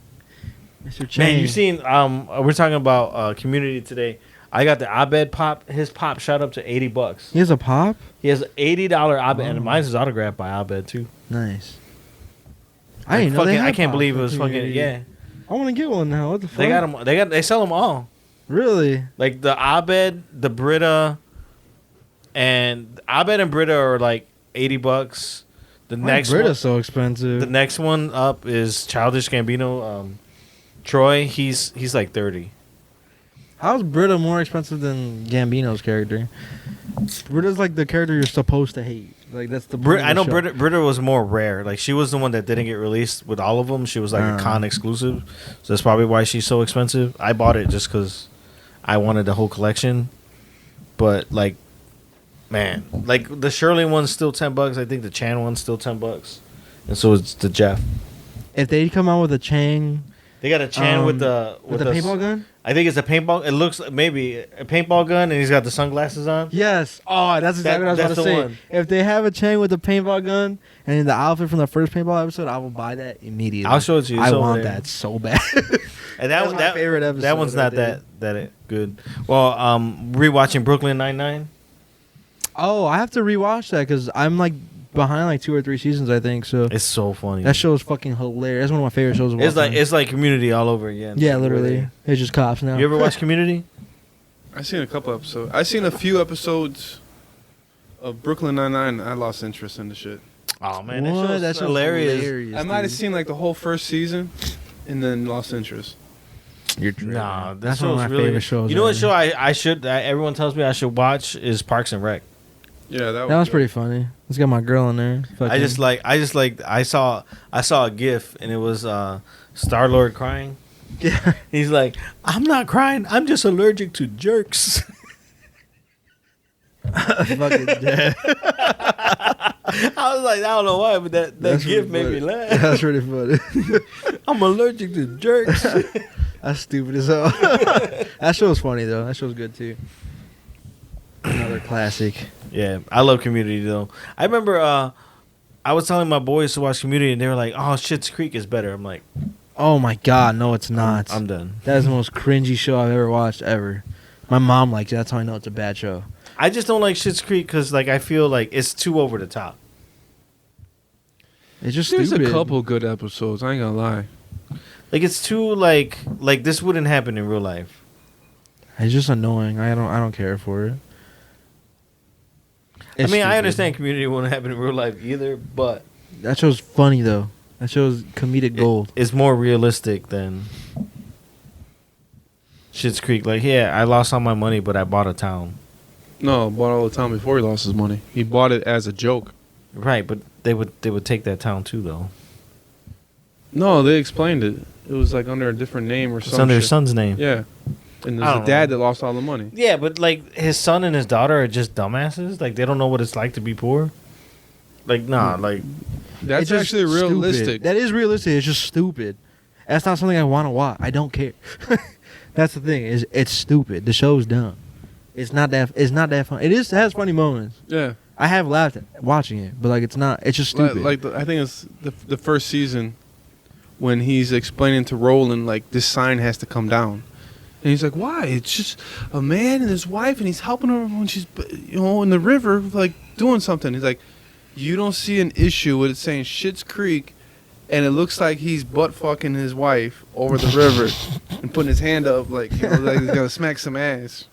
Mr. Chang.
Man, you seen? We're talking about Community today. I got the Abed pop. His pop shot up to $80.
He has a pop?
He has an $80 Abed,
Oh.
and mine's autographed by Abed too.
Nice. I didn't know they
I
had
can't
pop
believe it
in
was fucking.
Community.
Yeah,
I want to get one now. What the fuck?
they got them. They sell them all.
Really?
Like the Abed, the Brita, and Abed and Brita are like $80. The next
Brita's
one,
so expensive.
the next one up is Childish Gambino. Troy, he's like 30.
How's Brita more expensive than Gambino's character? Brita's like the character you're supposed to hate. Like that's the. Point
I know
of the show.
Britta was more rare. Like she was the one that didn't get released with all of them. She was like a con exclusive, so that's probably why she's so expensive. I bought it just because I wanted the whole collection. But like, man, like the Shirley one's still $10. I think the Chan one's still $10, and so is the Jeff.
If they come out with a Chang,
They got a Chan with the
paintball gun.
I think it's a paintball. It looks maybe a paintball gun, and he's got the sunglasses on.
Yes. Oh, that's exactly what I was about to say.
one.
If they have a Chang with the paintball gun and in the outfit from the first paintball episode, I will buy that immediately.
I'll show it to you.
I
It's over
want
there.
that so bad.
And
That's my favorite episode
That one's not
right
that good. Well, rewatching Brooklyn Nine-Nine.
Oh, I have to rewatch that because I'm like behind like 2 or 3 seasons, I think. So
It's so funny.
that show is fucking hilarious. That's one of my favorite shows of all time.
It's like Community all over again.
Yeah, literally. It's just cops now.
You ever watch Community?
I seen a couple episodes. I seen a few episodes of Brooklyn Nine-Nine. I lost interest in the shit.
Oh man,
What?
that
That
show's
show's
hilarious.
I might have
dude.
seen like the whole first season, and then lost interest.
You're tripping.
Nah,
That's
that
one of
show's
my
really.
favorite shows.
You know what
ever.
show I should? Everyone tells me I should watch is Parks and Rec.
Yeah, that
That was
good.
pretty funny. It's got my girl in there.
I saw a GIF and it was Star-Lord crying.
Yeah.
He's like, I'm not crying. I'm just allergic to jerks.
Fucking dead.
I was like, I don't know why, but that
That's
GIF
pretty
made me
funny.
laugh.
That's pretty funny.
I'm allergic to jerks.
That's stupid as hell. That show's funny though. That show's good too. Another classic.
Yeah, I love Community though. I remember I was telling my boys to watch Community and they were like, "Oh, Schitt's Creek is better." I'm like,
Oh my god, no, it's not.
I'm done.
That is the most cringy show I've ever watched ever. My mom likes it. That's how I know it's a bad show.
I just don't like Schitt's Creek because like I feel like it's too over the top.
It's just
There's
stupid.
a couple good episodes. I ain't gonna lie.
Like it's too like this wouldn't happen in real life.
It's just annoying. I don't care for it.
I
It's
mean, I
stupid.
Understand Community wouldn't happen in real life either, but
That show's funny though. That show's comedic gold.
it's more realistic than Schitt's Creek. Like, yeah, I lost all my money, but I bought a town.
No, bought all the time before he lost his money. He bought it as a joke.
Right, but they would take that town too, though.
No, they explained it. It was like under a different name or
It's
something.
under his son's name.
Yeah. And
I
there's
don't
a dad that lost all the money.
Yeah, but like his son and his daughter are just dumbasses. Like they don't know what it's like to be poor. Like nah, like
That's
It's just
actually
stupid.
realistic.
That is realistic. It's just stupid. That's not something I want to watch. I don't care. That's the thing. It's stupid. The show's dumb. It's not that fun. It has funny moments.
Yeah.
I have laughed at watching it, but like it's not. It's just stupid.
I think it's the first season when he's explaining to Roland like this sign has to come down. And he's like, why? It's just a man and his wife, and he's helping her when she's, in the river, like, doing something. He's like, you don't see an issue with it saying Schitt's Creek, and it looks like he's butt-fucking his wife over the river and putting his hand up like, like he's going to smack some ass.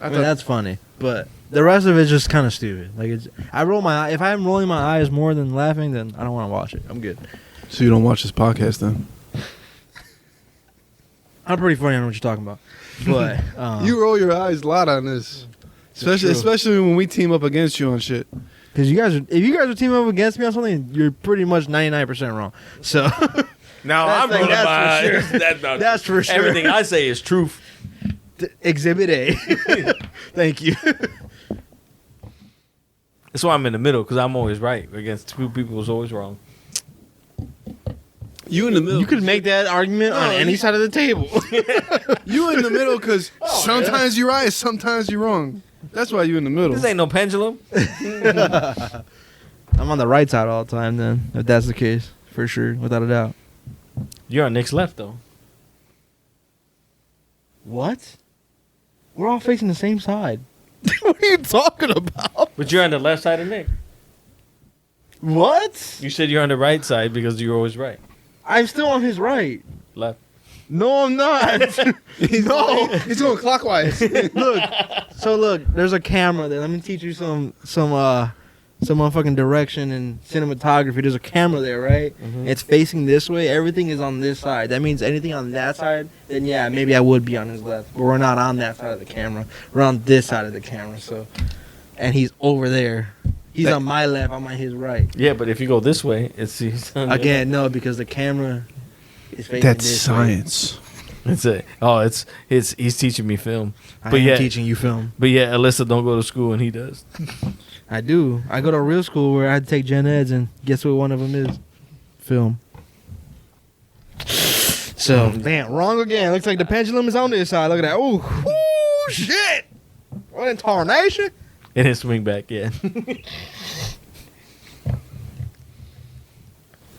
I mean, that's funny, but the rest of it's just kind of stupid. Like it's. I roll my eye. If I'm rolling my eyes more than laughing, then I don't want to watch it. I'm good.
So you don't watch this podcast then?
I'm pretty funny. I know what you're talking about, but
You roll your eyes a lot on this. Especially when we team up against you on shit.
because if you guys are teaming up against me on something, you're pretty much 99% wrong. So
now
That's
I'm rolling
that's
my
for
eyes.
sure. That's for sure.
Everything I say is truth.
Exhibit A. Thank you.
That's why I'm in the middle because I'm always right against two people who's always wrong.
You in the middle.
You could make that argument on any side of the table.
You in the middle because sometimes you're right, sometimes you're wrong. That's why you in the middle.
This ain't no pendulum.
I'm on the right side all the time. Then, if that's the case, for sure, without a doubt.
You're on Nick's left though.
What? We're all facing the same side. What are you talking about?
But you're on the left side of Nick.
What?
You said you're on the right side because you're always right.
I'm still on his right.
Left.
No, I'm not. No.
He's going clockwise.
Look, there's a camera there. Let me teach you some motherfucking direction and cinematography. There's a camera there, right?
Mhm.
It's facing this way. Everything is on this side. That means anything on that side, then yeah, maybe I would be on his left. But we're not on that side of the camera. We're on this side of the camera. So and he's over there. He's on my left. I'm on his right.
Yeah, but if you go this way, it's
Again, no, because the camera is facing
That's
this
science.
He's teaching me film.
way.
But
I am
yeah,
teaching you film.
But yeah, Alyssa don't go to school and he does.
I do. I go to a real school where I had to take gen eds, and guess what one of them is? Film. So, damn, wrong again. Looks like the pendulum is on this side. Look at that. Ooh, shit. What in tarnation?
It didn't swing back, yeah.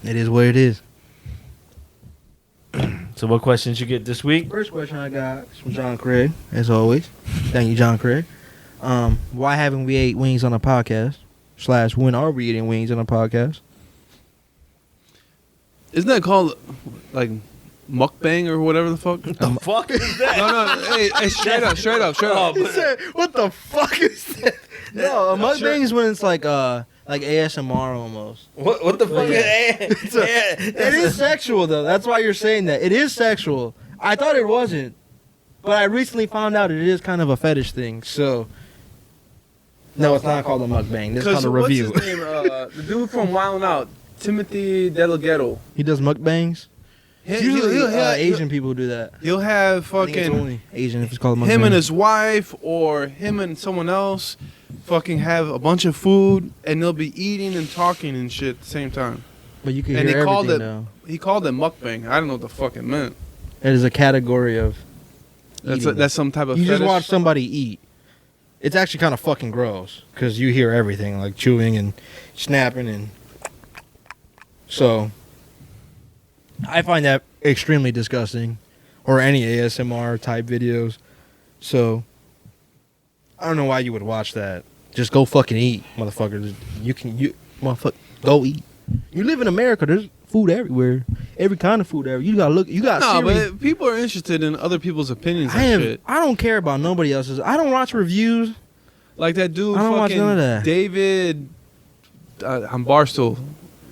It is what it is.
So what questions you get this week?
First question I got is from John Craig, as always. Thank you, John Craig. Why haven't we ate wings on a podcast? / when are we eating wings on a podcast?
Isn't that called like mukbang or whatever the fuck?
What the fuck is that?
No. Hey, straight up.
He said, what the fuck is that? No, a mukbang is when it's like ASMR almost.
What the fuck is that?
It is sexual though. That's why you're saying that. It is sexual. I thought it wasn't, but I recently found out it is kind of a fetish thing. So, no, it's not called a mukbang. This is called a review.
What's his name? The dude from Wildin' Out, Timothy Delgado.
He does mukbangs. It's usually Asian people who do that.
He'll have
I think it's
fucking
only Asian if it's called mukbang.
him and his wife or him and someone else fucking have a bunch of food and they'll be eating and talking and shit at the same time.
But you can
And
hear
they called
everything
it
now.
he called it mukbang. I don't know what the fuck it meant.
It is a category of eating.
That's some type of
You
fetish.
just watch somebody eat. It's actually kind of fucking gross because you hear everything like chewing and snapping and so I find that extremely disgusting or any ASMR type videos. So I don't know why you would watch that. Just go fucking eat, motherfuckers. You motherfucker go eat. You live in America, there's food everywhere. Every kind of food everywhere. You gotta look
No,
Siri.
but people are interested in other people's opinions and shit.
I don't care about nobody else's. I don't watch reviews.
Like that dude
I don't watch
fucking
none of that.
David on Barstool.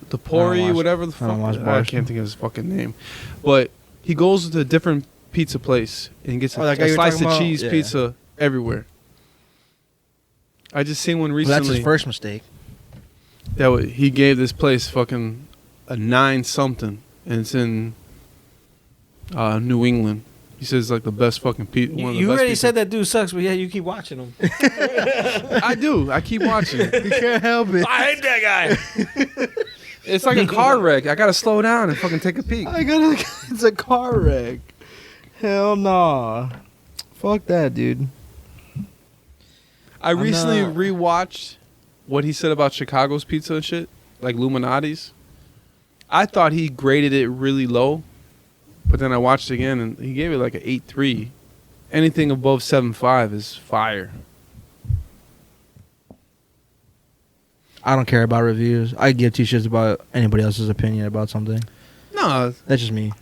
The Pori,
watch-
whatever the
I don't
fuck.
watch
I
Barstool.
can't think of his fucking name. But he goes to a different pizza place and gets
Oh, that guy
a
you're
slice
talking
of
about?
cheese
Yeah.
pizza everywhere. I just seen one
Well,
recently.
that's his first mistake.
He gave this place fucking a 9 something, and it's in New England. He says it's like the best fucking pizza.
You already said that dude sucks, but yeah, you keep watching him.
I do. I keep watching.
You can't help it.
I hate that guy.
It's like a car wreck. I gotta slow down and fucking take a peek.
It's a car wreck. Hell nah. Fuck that, dude.
I recently
not-
rewatched what he said about Chicago's pizza and shit, like Illuminati's. I thought he graded it really low, but then I watched it again and he gave it like an 8.3. Anything above 7.5 is fire.
I don't care about reviews. I give two shits about anybody else's opinion about something.
No,
That's just me.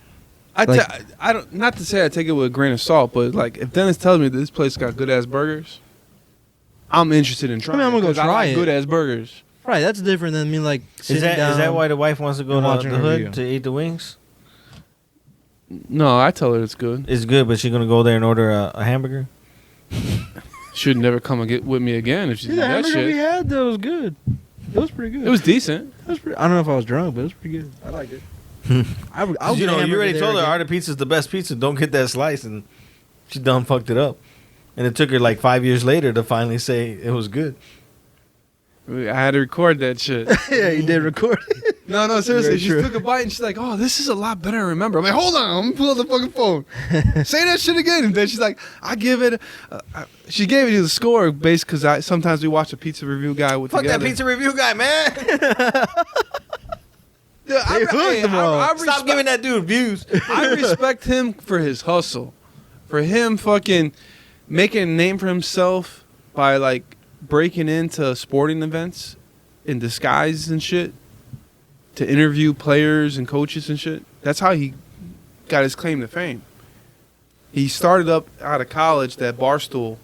I
Like-
I don't. Not to say I take it with a grain of salt, but like if Dennis tells me this place got good ass burgers, I'm interested in trying.
I'm gonna go
'cause I
try
like
it.
good ass burgers.
Right, that's different than me like
Is
sitting
that
down.
why the wife wants to go
and
to
watching
the
a
hood
review.
to eat the wings?
No, I tell her it's good.
It's good, but she's gonna go there and order a hamburger.
Should never come and get with me again if she
Yeah,
did
the
that
hamburger we
shit.
had that was good. It was pretty good.
It was decent.
I don't know if I was drunk, but it was pretty good. I liked it. I'll
You
get a
know, you
hamburger
already
there
told her
again.
Art of Pizza's the best pizza. Don't get that slice, and she done fucked it up. And it took her like 5 years later to finally say it was good.
I had to record that shit.
Yeah, you did record it.
No, seriously.
Very
She
true.
took a bite and she's like, "Oh, this is a lot better to remember." I'm like, "Hold on, I'm gonna pull out the fucking phone. Say that shit again." And then she's like, "I give it." She gave it the score based because sometimes we watch a pizza review guy with
Fuck
together.
that pizza review guy, man.
Yeah,
They hooked them all.
Stop giving that dude views.
I respect him for his hustle, for him fucking making a name for himself by like breaking into sporting events in disguise and shit to interview players and coaches and shit. That's how he got his claim to fame. He started up out of college that Barstool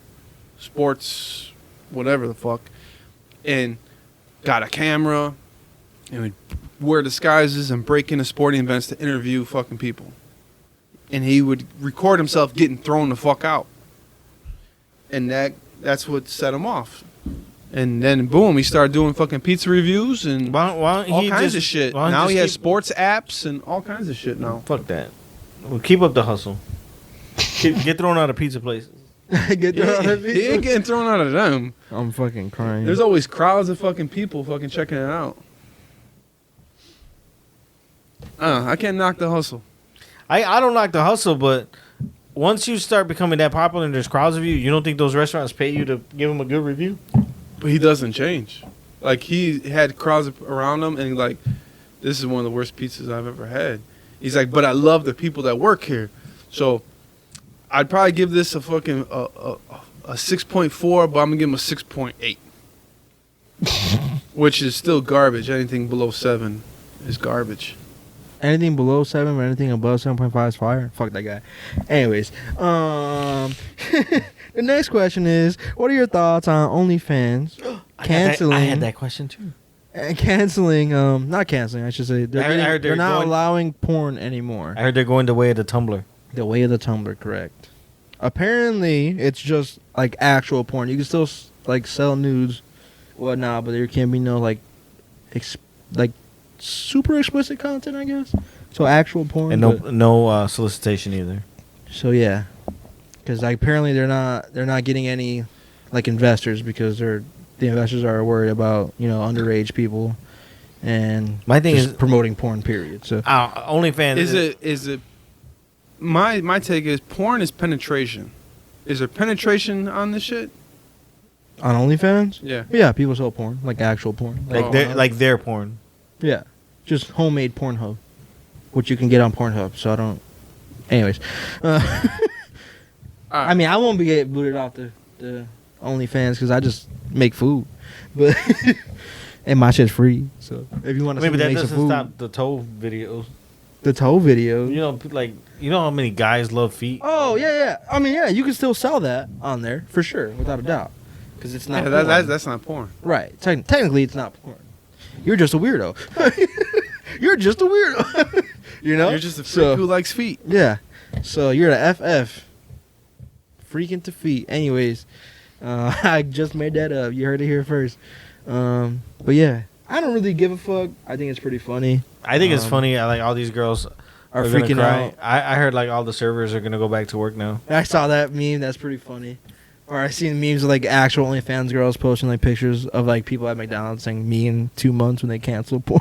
Sports, whatever the fuck, and got a camera and would wear disguises and break into sporting events to interview fucking people. And he would record himself getting thrown the fuck out. And that's what set him off. And then boom, he started doing fucking pizza reviews and
why don't
all
he
kinds
just-
of shit.
why don't
Now
just
he has
keep-
sports apps and all kinds of shit now.
Fuck that. Well, keep up the hustle. Get thrown out of pizza places.
Get thrown out of
He ain't getting thrown out of them.
I'm fucking crying.
There's always crowds of fucking people fucking checking it out. I can't knock the hustle.
I don't like the hustle, but once you start becoming that popular and there's crowds of you, you don't think those restaurants pay you to give them a good review?
But he doesn't change. Like, he had crowds around him, and like, this is one of the worst pizzas I've ever had. He's like, but I love the people that work here. So I'd probably give this a fucking a 6.4, but I'm gonna give him a 6.8, which is still garbage. Anything below 7 is garbage.
Anything below 7 or anything above 7.5 is fire. Fuck that guy. Anyways, the next question is, what are your thoughts on OnlyFans canceling?
I had that question too.
Canceling, not canceling, I should say.
I heard
They're
they're
not
going-
allowing porn anymore.
I heard they're going the way of the Tumblr.
The way of the Tumblr, correct. Apparently, it's just like actual porn. You can still like sell nudes, whatnot, but there can be no like, like super explicit content, I guess. So actual porn,
And no solicitation either.
So yeah, because like apparently they're not getting any like investors because the investors are worried about underage people, and
My thing
just
is-
promoting porn. Period. So
OnlyFans
Is it? My take is porn is penetration. Is there penetration on this shit?
on OnlyFans,
Yeah.
people sell porn, like actual porn,
like their porn.
yeah, just homemade Pornhub, which you can get on Pornhub. So I don't. Anyways, I mean, I won't be getting booted off the OnlyFans because I just make food, but and my shit's free. So if you want to
Maybe that
make some
doesn't
food,
stop the toe videos.
the toe video.
You know how many guys love feet?
Oh yeah. I mean, yeah, you can still sell that on there for sure, without a doubt, because it's not.
Yeah,
porn.
that's not porn.
Right. Technically, it's not porn. You're just a weirdo. You're just a weirdo.
You're just a freak who likes feet.
Yeah. So you're the FF. Freaking to feet. Anyways, I just made that up. You heard it here first. But yeah, I don't really give a fuck. I think it's pretty funny.
I think it's funny. I like all these girls
Are
gonna
freaking
cry.
out.
I heard like all the servers are gonna go back to work now.
I saw that meme. That's pretty funny. Or I seen memes of like actual OnlyFans girls posting like pictures of like people at McDonald's saying me in 2 months when they cancel porn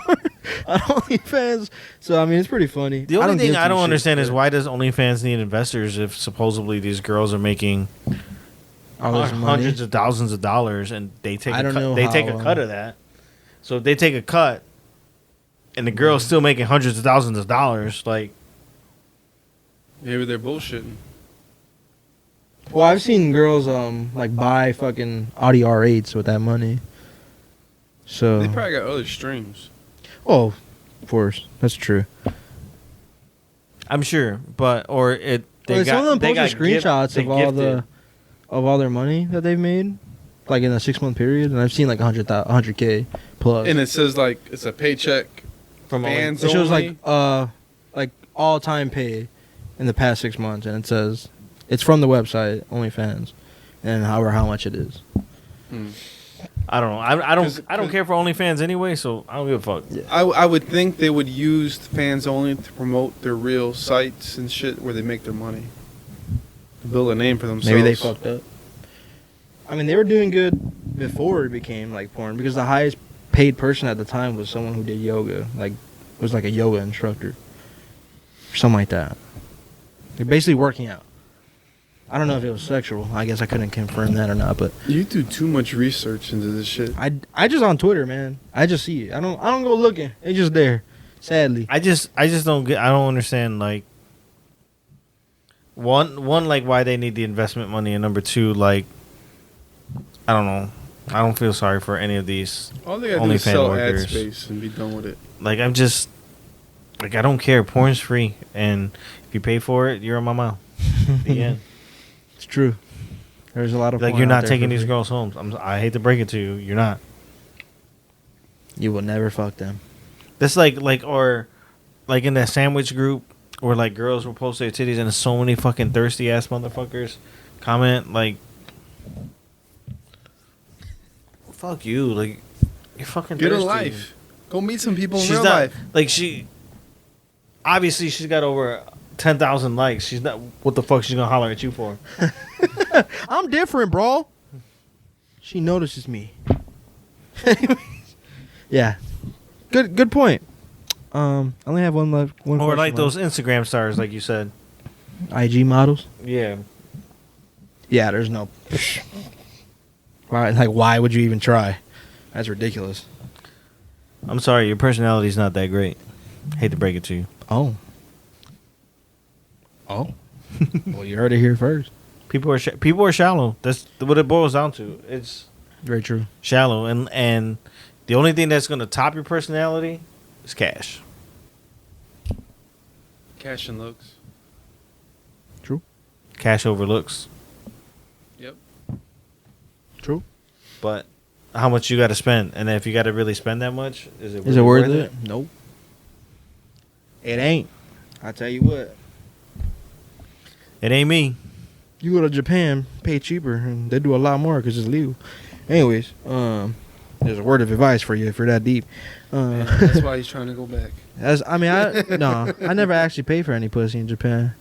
on OnlyFans. So I mean, it's pretty funny.
The only thing I don't understand is
why
why does OnlyFans need investors if supposedly these girls are making hundreds of thousands of dollars and they take take a cut of that. So if they take a cut and the girl's still making hundreds of thousands of dollars, like
Maybe they're bullshitting.
Well, I've seen girls like buy fucking Audi R8s with that money. So
They probably got other streams.
oh, of course, that's true.
I'm sure, but
Some of them posted screenshots of
gifted.
all their money that they've made, like in a 6-month period, and I've seen like 100K plus.
And it says like it's a paycheck
From
fans
It shows
only.
like all time pay in the past 6 months, and it says it's from the website OnlyFans, and how much it is.
I don't know. I don't care for OnlyFans anyway, so I don't give a fuck.
Yeah.
I would think they would use fans only to promote their real sites and shit where they make their money. To build a name for themselves.
Maybe they fucked up. I mean, they were doing good before it became like porn because the highest paid person at the time was someone who did yoga, like was like a yoga instructor, or something like that. They're basically working out. I don't know if it was sexual. I guess I couldn't confirm that or not, but
You do too much research into this shit.
I just on Twitter, man. I just see it. I don't go looking. It's just there. Sadly.
I just don't get. I don't understand like one like why they need the investment money, and number two like I don't know. I don't feel sorry for any of these.
All they gotta do is
OnlyFans
sell
workers.
ad space and be done with it.
Like I'm just like I don't care. Porn's free, and if you pay for it, you're on my mouth. The end.
It's true. There's a lot of
Like
porn
you're
out
not
there
taking
for
these
free.
girls home. I hate to break it to you. You're not.
You will never fuck them.
That's like or like in that sandwich group where like girls will post their titties and so many fucking thirsty ass motherfuckers comment like fuck you. Like, you're fucking
Get a
thirsty.
life. Go meet some people in
She's
real
not
life.
like obviously she's got over 10,000 likes. She's not. What the fuck she's gonna holler at you for?
I'm different, bro. She notices me. Yeah. Good point. I only have one left. One
Or
question
like
left.
those Instagram stars, like you said.
IG models.
Yeah.
Yeah, there's no. Why would you even try? That's ridiculous.
I'm sorry, your personality's not that great. Hate to break it to you.
Oh. Well, you heard it here first.
People are shallow. That's what it boils down to. It's
Very true.
shallow, and the only thing that's gonna top your personality is cash.
Cash and looks.
True.
Cash over looks.
Yep.
True.
But how much you got to spend, and if you got to really spend that much, is it?
Is
really
it worth it? Nope. It ain't. I tell you what.
It ain't me.
You go to Japan, pay cheaper, and they do a lot more because it's legal. Anyways, there's a word of advice for you if you're that deep.
That's why he's trying to go back.
I never actually paid for any pussy in Japan.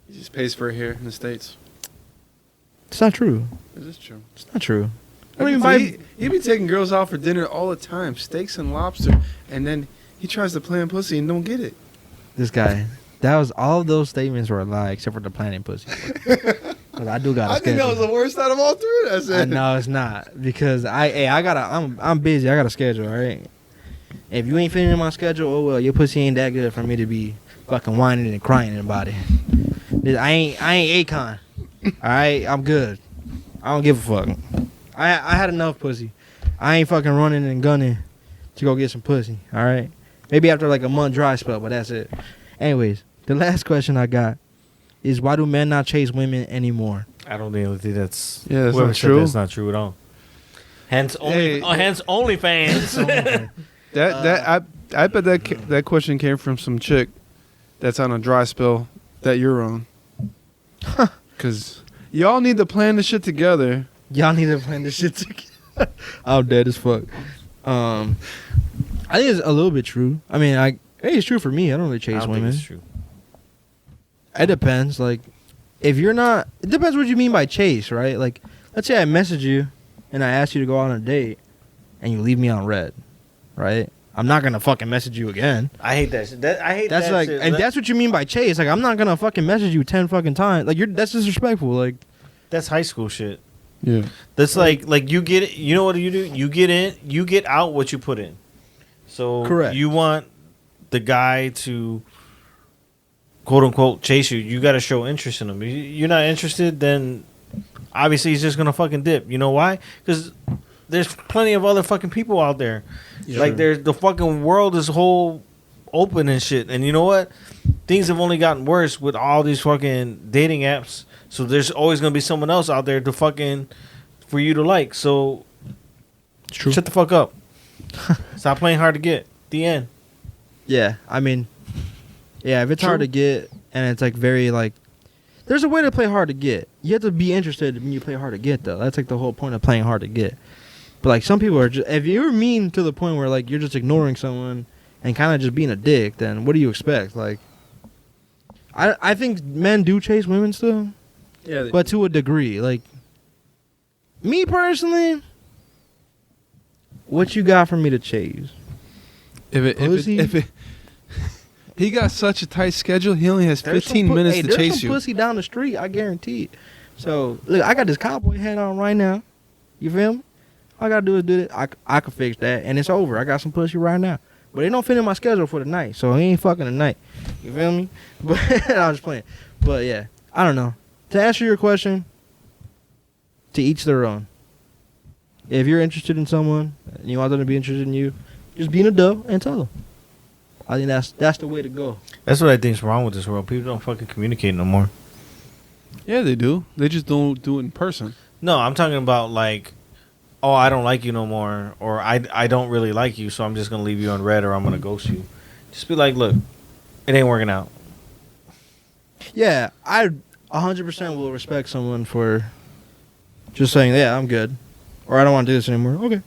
He just pays for it here in the States.
It's not true.
Is this true?
It's not true. I don't even buy.
He be taking girls out for dinner all the time, steaks and lobster, and then he tries to plan pussy and don't get it.
This guy. That was all of those statements were a lie except for the planning pussy. 'Cause I do got a
I think that was
schedule.
the worst out of all three. That's it.
No, it's not because I'm busy. I got a schedule. All right. If you ain't fitting in my schedule, oh well, your pussy ain't that good for me to be fucking whining and crying about it. I ain't Akon. All right, I'm good. I don't give a fuck. I had enough pussy. I ain't fucking running and gunning to go get some pussy. All right. Maybe after like a month dry spell, but that's it. Anyways, the last question I got is why do men not chase women anymore?
I don't think that's.
Yeah, that's
whoever
not
said
true.
That's not true at all. Hence OnlyFans.
I bet that question came from some chick that's on a dry spell that you're on. Because y'all need to plan this shit together.
Y'all need to plan this shit together. I'm dead as fuck. I think it's a little bit true. I mean, hey, it's true for me. I don't really
I
chase
don't
women.
think it's true.
It depends. Like, if you're not, it depends what you mean by chase, right? Like, let's say I message you and I ask you to go on a date and you leave me on red, right? I'm not gonna fucking message you again.
I hate that shit. I hate
That's
that
like,
shit.
and that's what you mean by chase. Like, I'm not gonna fucking message you 10 fucking times. Like, that's disrespectful. Like,
That's high school shit.
Yeah.
That's like you get it. You know what you do? You get in. You get out what you put in. So
Correct.
You want the guy to quote unquote chase you. You got to show interest in him. You're not interested, then obviously he's just gonna fucking dip. You know why? Because there's plenty of other fucking people out there.
Yeah.
Like there's the fucking world is whole open and shit. And you know what? Things have only gotten worse with all these fucking dating apps. So there's always gonna be someone else out there to fucking for you to like. So
true.
shut the fuck up. Stop playing hard to get. The end.
Yeah, I mean, yeah, if it's hard to get and it's like very like, there's a way to play hard to get. You have to be interested when you play hard to get though. That's like the whole point of playing hard to get. But like some people are just, if you're mean to the point where like you're just ignoring someone and kind of just being a dick, then what do you expect? Like, I think men do chase women still,
Yeah.
but to a degree. Like, me personally, what you got for me to chase?
If it he got such a tight schedule, he only has 15 minutes to chase
There's some
you.
pussy down the street, I guarantee it. So, look, I got this cowboy hat on right now. You feel me? All I got to do is do it. I can fix that, and it's over. I got some pussy right now. But it don't fit in my schedule for the night, so he ain't fucking tonight. You feel me? But I was just playing. But, yeah, I don't know. To answer your question, to each their own. If you're interested in someone, and you want them to be interested in you, just be an adult and tell them. I think that's the way to go.
That's what I think's wrong with this world. People don't fucking communicate no more.
Yeah, they do. They just don't do it in person.
No, I'm talking about like, oh, I don't like you no more, or I don't really like you, so I'm just gonna leave you on red, or I'm gonna ghost you. Just be like, look, it ain't working out.
Yeah, I 100% will respect someone for just saying, yeah, I'm good. or I don't want to do this anymore. Okay.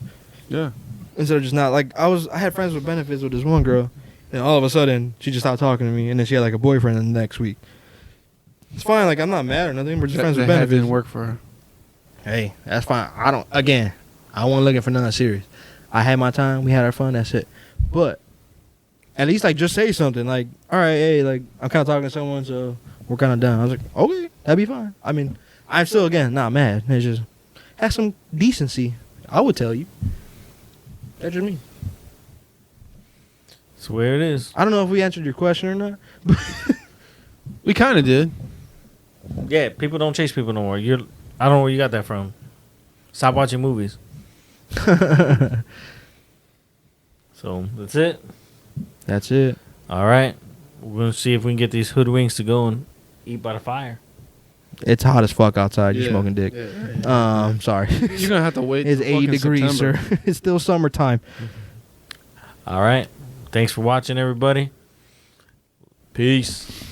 Yeah.
Instead of just not like I had friends with benefits with this one girl, and all of a sudden she just stopped talking to me, and then she had like a boyfriend the next week. It's fine. Like I'm not mad or nothing. We're just friends with benefits.
Didn't work for her.
Hey, that's fine. I wasn't looking for nothing serious. I had my time. We had our fun. That's it. But at least like just say something like, all right, hey, like I'm kind of talking to someone, so we're kind of done. I was like, okay, that'd be fine. I mean, I'm still again not mad. It's just have some decency. I would tell you. That's just me.
That's where it is.
I don't know if we answered your question or not.
We kind of did.
Yeah, people don't chase people no more. I don't know where you got that from. Stop watching movies. So that's it.
That's it.
All right. We're going to see if we can get these hoodwinks to go and eat by the fire.
It's hot as fuck outside. You're
Yeah.
smoking dick.
Yeah.
Sorry.
You're gonna have to wait.
It's
till
80
fucking
degrees,
September.
sir. It's still summertime.
All right. Thanks for watching, everybody. Peace.